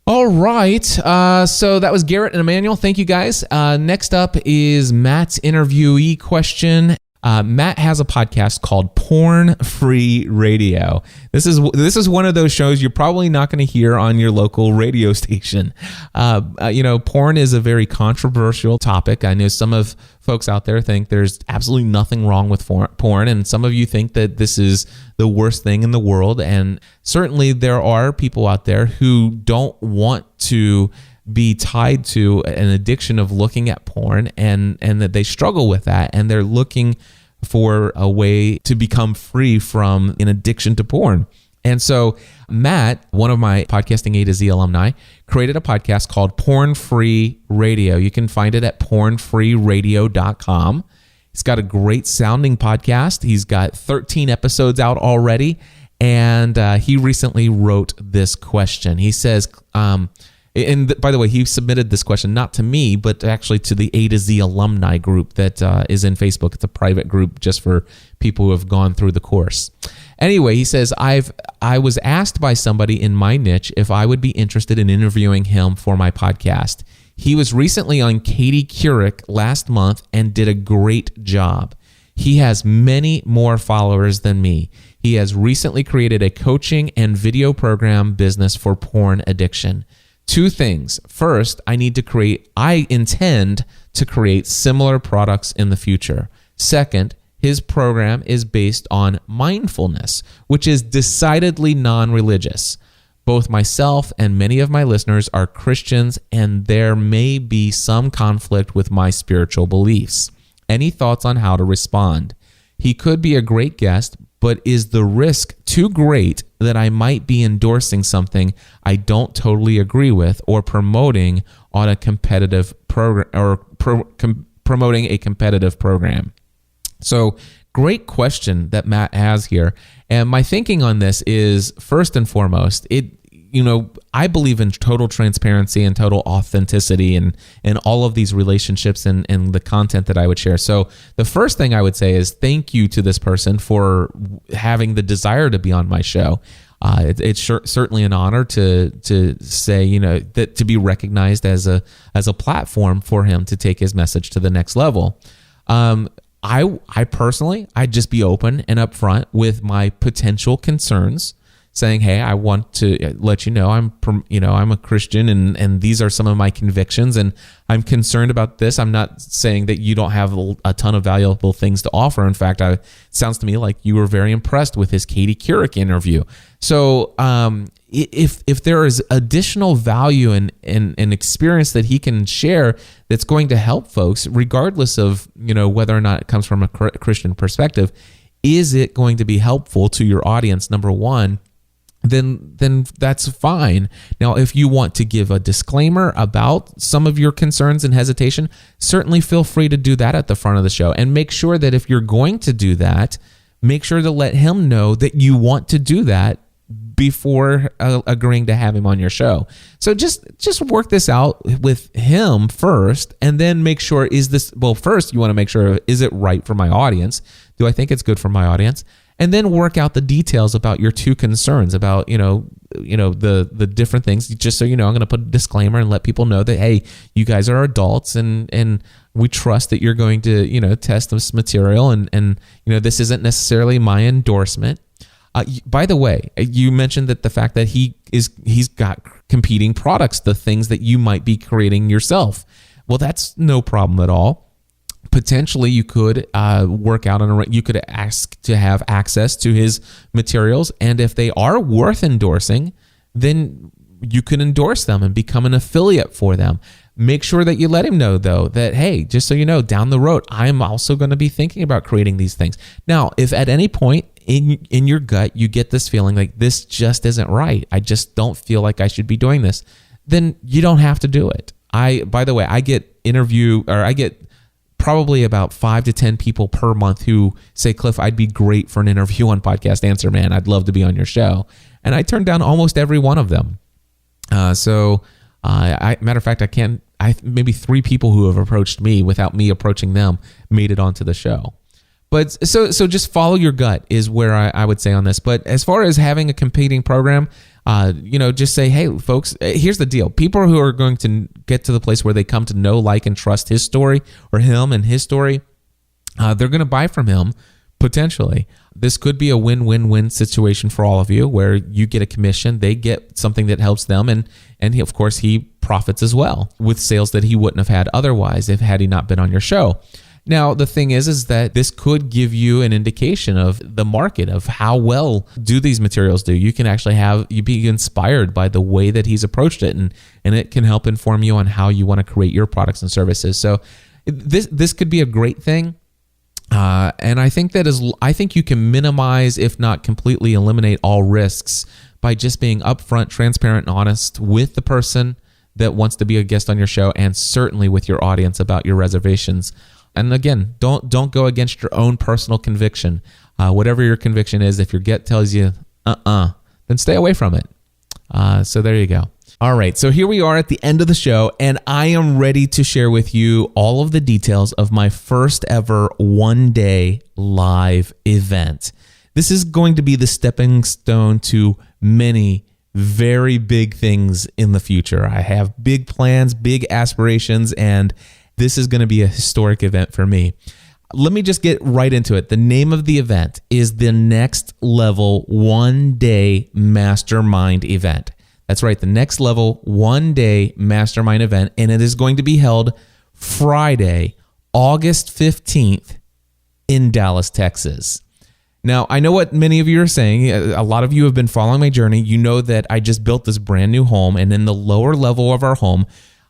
All right. So that was Garrett and Emmanuel. Thank you, guys. Next up is Matt's interviewee question. Matt has a podcast called Porn Free Radio. This is one of those shows you're probably not going to hear on your local radio station. Porn is a very controversial topic. I know some of folks out there think there's absolutely nothing wrong with porn, and some of you think that this is the worst thing in the world. And certainly there are people out there who don't want to be tied to an addiction of looking at porn, and that they struggle with that, and they're looking for a way to become free from an addiction to porn. And so Matt, one of my Podcasting A to Z alumni, created a podcast called Porn Free Radio. You can find it at pornfreeradio.com. He's got a great sounding podcast. He's got 13 episodes out already, and he recently wrote this question. He says, and by the way, he submitted this question not to me, but actually to the A to Z alumni group that is in Facebook. It's a private group just for people who have gone through the course. Anyway, he says, I was asked by somebody in my niche if I would be interested in interviewing him for my podcast. He was recently on Katie Couric last month and did a great job. He has many more followers than me. He has recently created a coaching and video program business for porn addiction. Two things. First, I intend to create similar products in the future. Second, his program is based on mindfulness, which is decidedly non-religious. Both myself and many of my listeners are Christians, and there may be some conflict with my spiritual beliefs. Any thoughts on how to respond? He could be a great guest, but is the risk too great that I might be endorsing something I don't totally agree with, or promoting on a competitive program, or promoting a competitive program? So, great question that Matt has here. And my thinking on this is, first and foremost, I believe in total transparency and total authenticity and all of these relationships and the content that I would share. So the first thing I would say is thank you to this person for having the desire to be on my show. It's certainly an honor to say, that to be recognized as a platform for him to take his message to the next level. I personally, I'd just be open and upfront with my potential concerns, saying, hey, I want to let you know I'm a Christian and these are some of my convictions and I'm concerned about this. I'm not saying that you don't have a ton of valuable things to offer. In fact, it sounds to me like you were very impressed with his Katie Couric interview. So if there is additional value and experience that he can share that's going to help folks, regardless of whether or not it comes from a Christian perspective, is it going to be helpful to your audience? Number one, then that's fine. Now, if you want to give a disclaimer about some of your concerns and hesitation, certainly feel free to do that at the front of the show. And make sure that if you're going to do that, make sure to let him know that you want to do that before agreeing to have him on your show. So just work this out with him first, and then make sure, first you want to make sure, is it right for my audience? Do I think it's good for my audience? And then work out the details about your two concerns about, the different things. Just so I'm going to put a disclaimer and let people know that, hey, you guys are adults and we trust that you're going to, test this material and this isn't necessarily my endorsement. By the way, you mentioned that the fact that he's got competing products, the things that you might be creating yourself. Well, that's no problem at all. Potentially, you could work out you could ask to have access to his materials, and if they are worth endorsing, then you can endorse them and become an affiliate for them. Make sure that you let him know, though, that, hey, just so you know, down the road, I'm also going to be thinking about creating these things. Now, if at any point in your gut you get this feeling like this just isn't right, I just don't feel like I should be doing this, then you don't have to do it. By the way, I get probably about 5 to 10 people per month who say, Cliff, I'd be great for an interview on Podcast Answer Man. I'd love to be on your show. And I turn down almost every one of them. Matter of fact, maybe 3 people who have approached me without me approaching them made it onto the show. But so just follow your gut is where I would say on this. But as far as having a competing program, just say, hey, folks, here's the deal. People who are going to get to the place where they come to know, like, and trust his story or him and his story, they're going to buy from him potentially. This could be a win-win-win situation for all of you where you get a commission, they get something that helps them, and he, of course, he profits as well with sales that he wouldn't have had otherwise had he not been on your show. Now, the thing is that this could give you an indication of the market, of how well do these materials do. You can actually you be inspired by the way that he's approached it, and it can help inform you on how you want to create your products and services. So this could be a great thing. And I think you can minimize, if not completely eliminate, all risks by just being upfront, transparent, and honest with the person that wants to be a guest on your show, and certainly with your audience about your reservations. And again, don't go against your own personal conviction. Whatever your conviction is, if your gut tells you, then stay away from it. So there you go. All right, so here we are at the end of the show, and I am ready to share with you all of the details of my first ever one-day live event. This is going to be the stepping stone to many very big things in the future. I have big plans, big aspirations, and this is going to be a historic event for me. Let me just get right into it. The name of the event is the Next Level One-Day Mastermind Event. That's right, the Next Level One-Day Mastermind Event, and it is going to be held Friday, August 15th in Dallas, Texas. Now, I know what many of you are saying. A lot of you have been following my journey. You know that I just built this brand new home, and in the lower level of our home,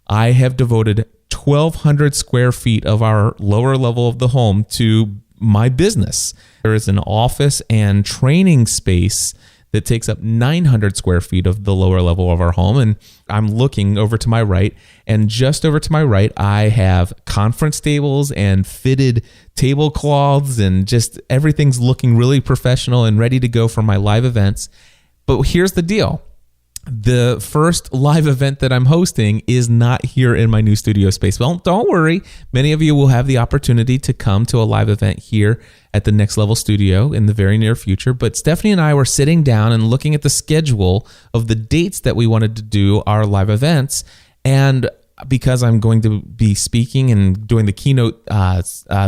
I have devoted 1,200 square feet of our lower level of the home to my business. There is an office and training space that takes up 900 square feet of the lower level of our home. And I'm looking over to my right, and just over to my right, I have conference tables and fitted tablecloths, and just everything's looking really professional and ready to go for my live events. But here's the deal. the first live event that I'm hosting is not here in my new studio space. Well, don't worry. Many of you will have the opportunity to come to a live event here at the Next Level Studio in the very near future. But Stephanie and I were sitting down and looking at the schedule of the dates that we wanted to do our live events. And because I'm going to be speaking and doing the keynote,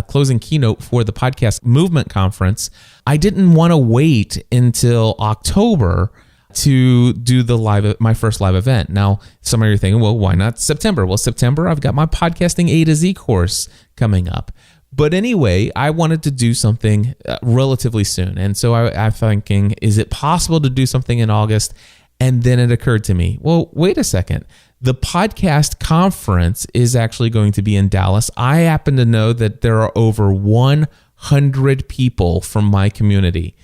closing keynote for the Podcast Movement Conference, I didn't want to wait until October to do my first live event. Now, some of you are thinking, well, why not September? Well, September, I've got my Podcasting A to Z course coming up. But anyway, I wanted to do something relatively soon. And so I'm thinking, is it possible to do something in August? And then it occurred to me, well, wait a second. The podcast conference is actually going to be in Dallas. I happen to know that there are over 100 people from my community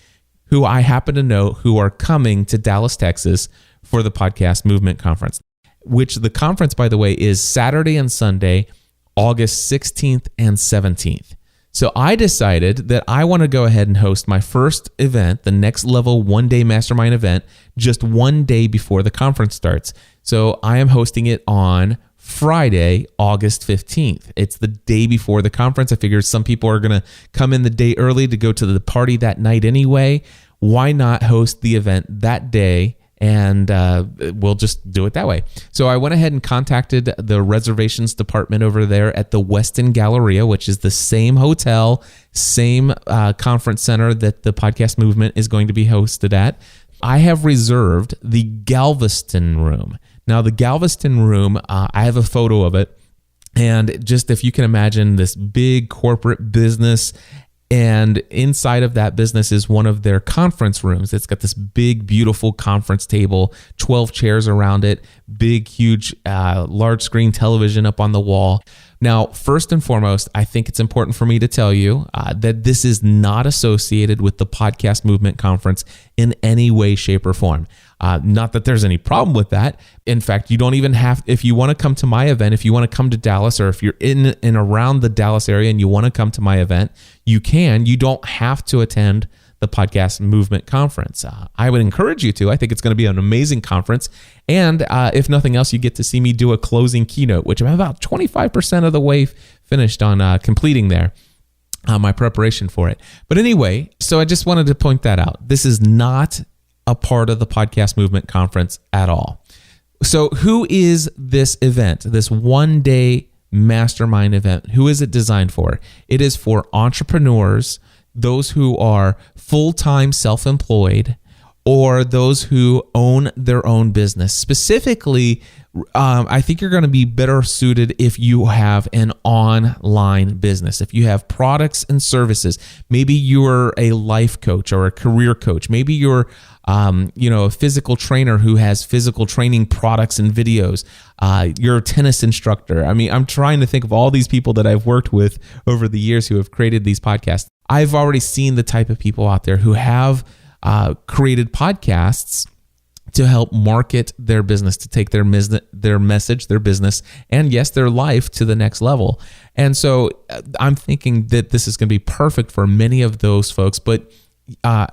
who I happen to know who are coming to Dallas, Texas for the Podcast Movement Conference, which the conference, by the way, is Saturday and Sunday, August 16th and 17th. So I decided that I want to go ahead and host my first event, the Next Level one-day Mastermind event, just one day before the conference starts. So I am hosting it on Friday, August 15th. It's the day before the conference. I figured some people are going to come in the day early to go to the party that night anyway. Why not host the event that day? And we'll just do it that way. So I went ahead and contacted the reservations department over there at the Westin Galleria, which is the same hotel, same conference center that the Podcast Movement is going to be hosted at. I have reserved the Galveston Room. Now, the Galveston Room, I have a photo of it. And just if you can imagine this big corporate business, and inside of that business is one of their conference rooms. It's got this big, beautiful conference table, 12 chairs around it, big, huge, large screen television up on the wall. Now, first and foremost, I think it's important for me to tell you that this is not associated with the Podcast Movement Conference in any way, shape, or form. Not that there's any problem with that. In fact, you don't even have, if you want to come to my event, if you want to come to Dallas, or if you're in and around the Dallas area and you want to come to my event, you can. You don't have to attend the Podcast Movement Conference. I would encourage you to. I think it's going to be an amazing conference. And if nothing else, you get to see me do a closing keynote, which I'm about 25% of the way finished on completing there. My preparation for it. But anyway, so I just wanted to point that out. This is not a part of the Podcast Movement Conference at all. So who is this event, this one-day mastermind event? Who is it designed for? It is for entrepreneurs, those who are full-time self-employed, or those who own their own business. Specifically, I think you're going to be better suited if you have an online business, if you have products and services. Maybe you're a life coach or a career coach. Maybe you're a physical trainer who has physical training products and videos. You're a tennis instructor. I mean, I'm trying to think of all these people that I've worked with over the years who have created these podcasts. I've already seen the type of people out there who have created podcasts to help market their business, to take their message, their business, and yes, their life to the next level. And so I'm thinking that this is going to be perfect for many of those folks, but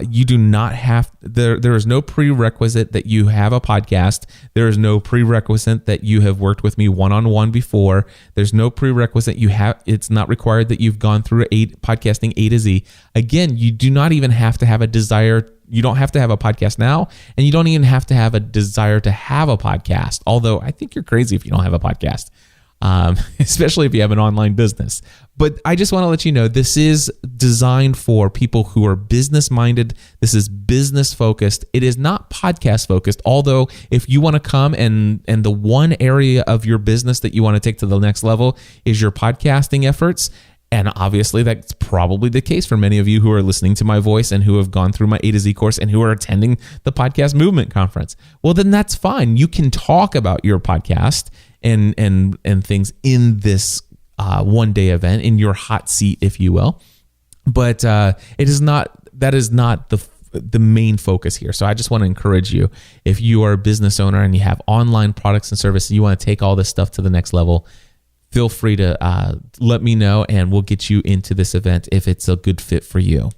you do not have, there is no prerequisite that you have a podcast. There is no prerequisite that you have worked with me one-on-one before. There's no prerequisite it's not required that you've gone through podcasting A to Z. Again, you do not even have to have a desire. You don't have to have a podcast now, and you don't even have to have a desire to have a podcast. Although I think you're crazy if you don't have a podcast. Especially if you have an online business. But I just want to let you know, this is designed for people who are business-minded. This is business-focused. It is not podcast-focused, although if you want to come and the one area of your business that you want to take to the next level is your podcasting efforts, and obviously that's probably the case for many of you who are listening to my voice and who have gone through my A to Z course and who are attending the Podcast Movement Conference. Well, then that's fine. You can talk about your podcast and things in this one-day event, in your hot seat, if you will. But that is not the main focus here. So I just want to encourage you, if you are a business owner and you have online products and services, you want to take all this stuff to the next level, feel free to let me know, and we'll get you into this event if it's a good fit for you.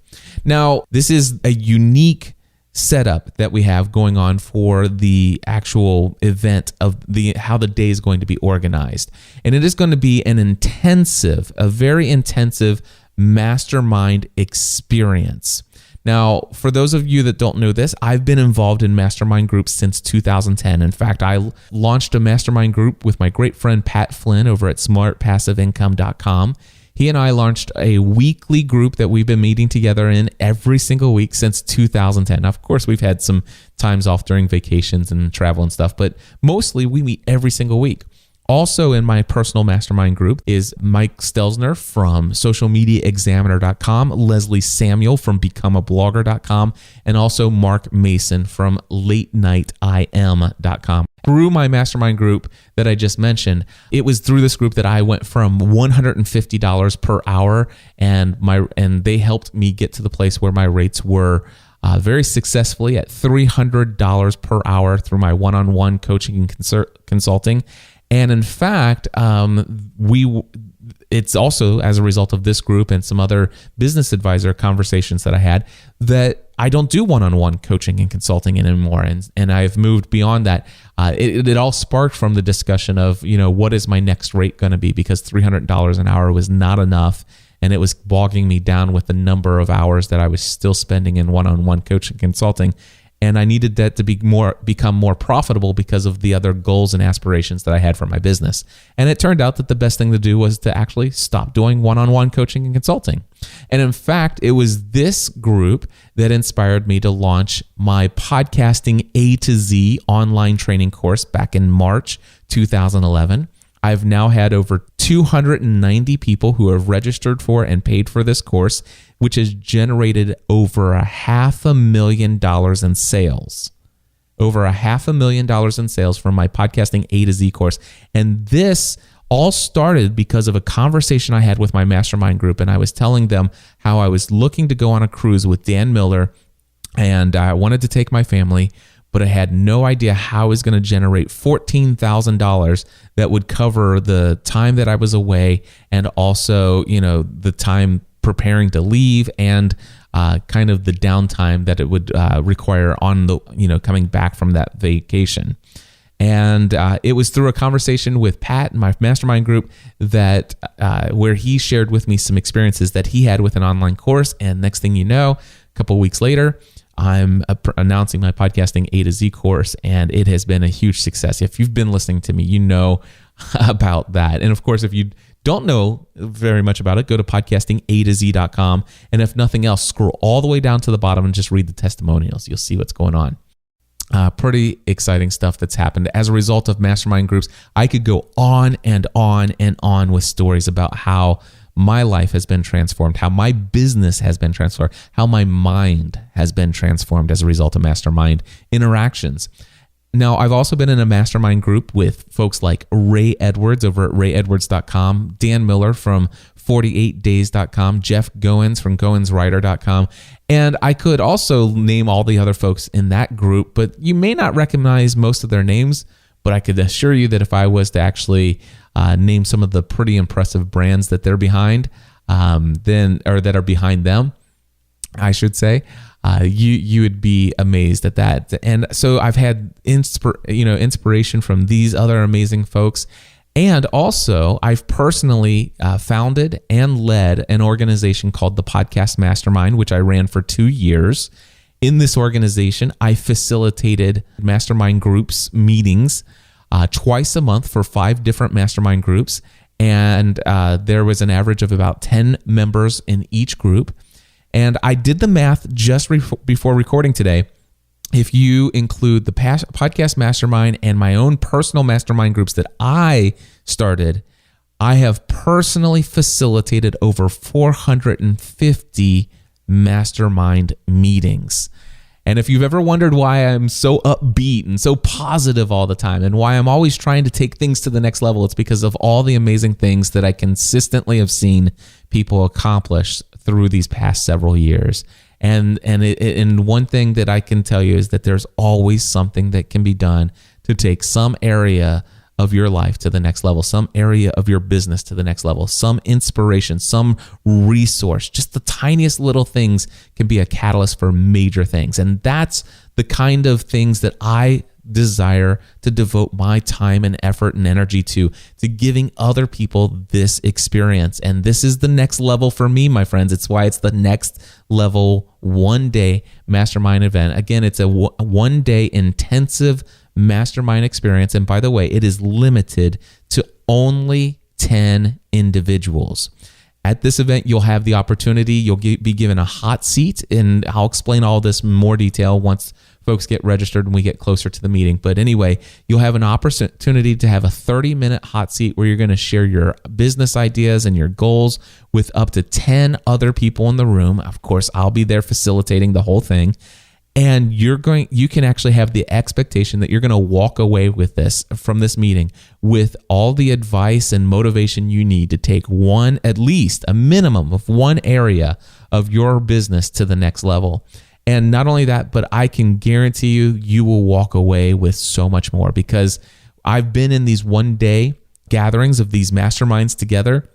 Now, this is a unique setup that we have going on for the actual event of how the day is going to be organized. And it is going to be a very intensive mastermind experience. Now, for those of you that don't know this, I've been involved in mastermind groups since 2010. In fact, I launched a mastermind group with my great friend Pat Flynn over at smartpassiveincome.com. He and I launched a weekly group that we've been meeting together in every single week since 2010. Now, of course, we've had some times off during vacations and travel and stuff, but mostly we meet every single week. Also in my personal mastermind group is Mike Stelzner from socialmediaexaminer.com, Leslie Samuel from becomeablogger.com, and also Mark Mason from latenightim.com. Through my mastermind group that I just mentioned, it was through this group that I went from $150 per hour, and they helped me get to the place where my rates were very successfully at $300 per hour through my one-on-one coaching and consulting. And in fact, it's also as a result of this group and some other business advisor conversations that I had that I don't do one-on-one coaching and consulting anymore. And I've moved beyond that. It all sparked from the discussion of, what is my next rate going to be? Because $300 an hour was not enough. And it was bogging me down with the number of hours that I was still spending in one-on-one coaching and consulting. And I needed that to become more profitable because of the other goals and aspirations that I had for my business. And it turned out that the best thing to do was to actually stop doing one-on-one coaching and consulting. And in fact, it was this group that inspired me to launch my Podcasting A to Z online training course back in March 2011. I've now had over 290 people who have registered for and paid for this course, which has generated over $500,000 in sales. Over $500,000 in sales from my Podcasting A to Z course. And this all started because of a conversation I had with my mastermind group, and I was telling them how I was looking to go on a cruise with Dan Miller, and I wanted to take my family, but I had no idea how I was going to generate $14,000 that would cover the time that I was away, and also, the time preparing to leave, and kind of the downtime that it would require on the, coming back from that vacation. And it was through a conversation with Pat and my mastermind group that where he shared with me some experiences that he had with an online course. And next thing you know, a couple of weeks later, I'm announcing my Podcasting A to Z course, and it has been a huge success. If you've been listening to me, you know about that. And of course, if you don't know very much about it, go to podcastingatoz.com. And if nothing else, scroll all the way down to the bottom and just read the testimonials. You'll see what's going on. Pretty exciting stuff that's happened as a result of mastermind groups. I could go on and on and on with stories about how my life has been transformed, how my business has been transformed, how my mind has been transformed as a result of mastermind interactions. Now, I've also been in a mastermind group with folks like Ray Edwards over at rayedwards.com, Dan Miller from 48days.com, Jeff Goins from goinswriter.com, and I could also name all the other folks in that group, but you may not recognize most of their names, but I could assure you that if I was to actually name some of the pretty impressive brands that they're behind, that are behind them, I should say, you would be amazed at that. And so I've had inspiration from these other amazing folks. And also, I've personally founded and led an organization called the Podcast Mastermind, which I ran for 2 years. In this organization, I facilitated mastermind groups meetings twice a month for 5 different mastermind groups. And there was an average of about 10 members in each group. And I did the math just before recording today. If you include the Podcast Mastermind and my own personal mastermind groups that I started, I have personally facilitated over 450 mastermind meetings. And if you've ever wondered why I'm so upbeat and so positive all the time and why I'm always trying to take things to the next level, it's because of all the amazing things that I consistently have seen people accomplish through these past several years. And one thing that I can tell you is that there's always something that can be done to take some area of your life to the next level, some area of your business to the next level, some inspiration, some resource. Just the tiniest little things can be a catalyst for major things. And that's the kind of things that I desire to devote my time and effort and energy to giving other people this experience. And this is the next level for me, my friends. It's why it's the next level 1-day mastermind event. Again, it's a 1-day intensive mastermind experience. And by the way, it is limited to only 10 individuals. At this event, you'll have the opportunity, you'll be given a hot seat, and I'll explain all this in more detail once folks get registered and we get closer to the meeting. But anyway, you'll have an opportunity to have a 30-minute hot seat where you're going to share your business ideas and your goals with up to 10 other people in the room. Of course, I'll be there facilitating the whole thing. And you can actually have the expectation that you're going to walk away with from this meeting with all the advice and motivation you need to take at least a minimum of one area of your business to the next level. And not only that, but I can guarantee you will walk away with so much more, because I've been in these 1-day gatherings of these masterminds together,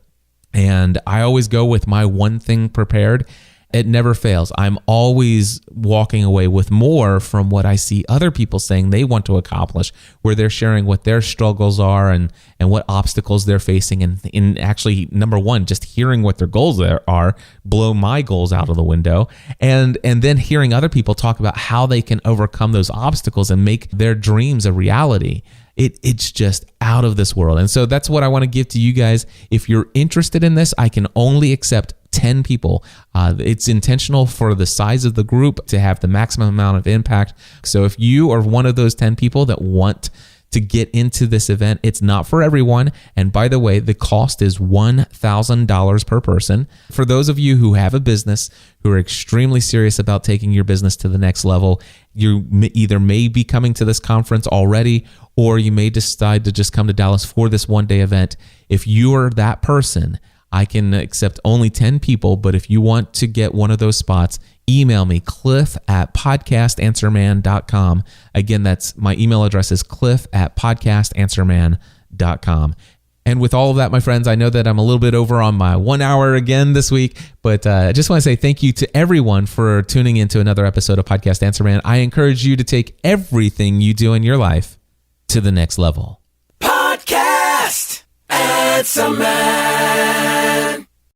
and I always go with my one thing prepared. It never fails. I'm always walking away with more from what I see other people saying they want to accomplish, where they're sharing what their struggles are and what obstacles they're facing. And actually, number one, just hearing what their goals are blow my goals out of the window. And then hearing other people talk about how they can overcome those obstacles and make their dreams a reality. It's just out of this world. And so that's what I want to give to you guys. If you're interested in this, I can only accept 10 people. It's intentional for the size of the group to have the maximum amount of impact. So if you are one of those 10 people that want to get into this event, it's not for everyone. And by the way, the cost is $1,000 per person. For those of you who have a business, who are extremely serious about taking your business to the next level, you either may be coming to this conference already, or you may decide to just come to Dallas for this 1-day event. If you are that person, I can accept only 10 people, but if you want to get one of those spots, email me, cliff@podcastanswerman.com. Again, that's my email address is cliff@podcastanswerman.com. And with all of that, my friends, I know that I'm a little bit over on my 1 hour again this week, but I just want to say thank you to everyone for tuning into another episode of Podcast Answer Man. I encourage you to take everything you do in your life to the next level. Podcast Answer Man.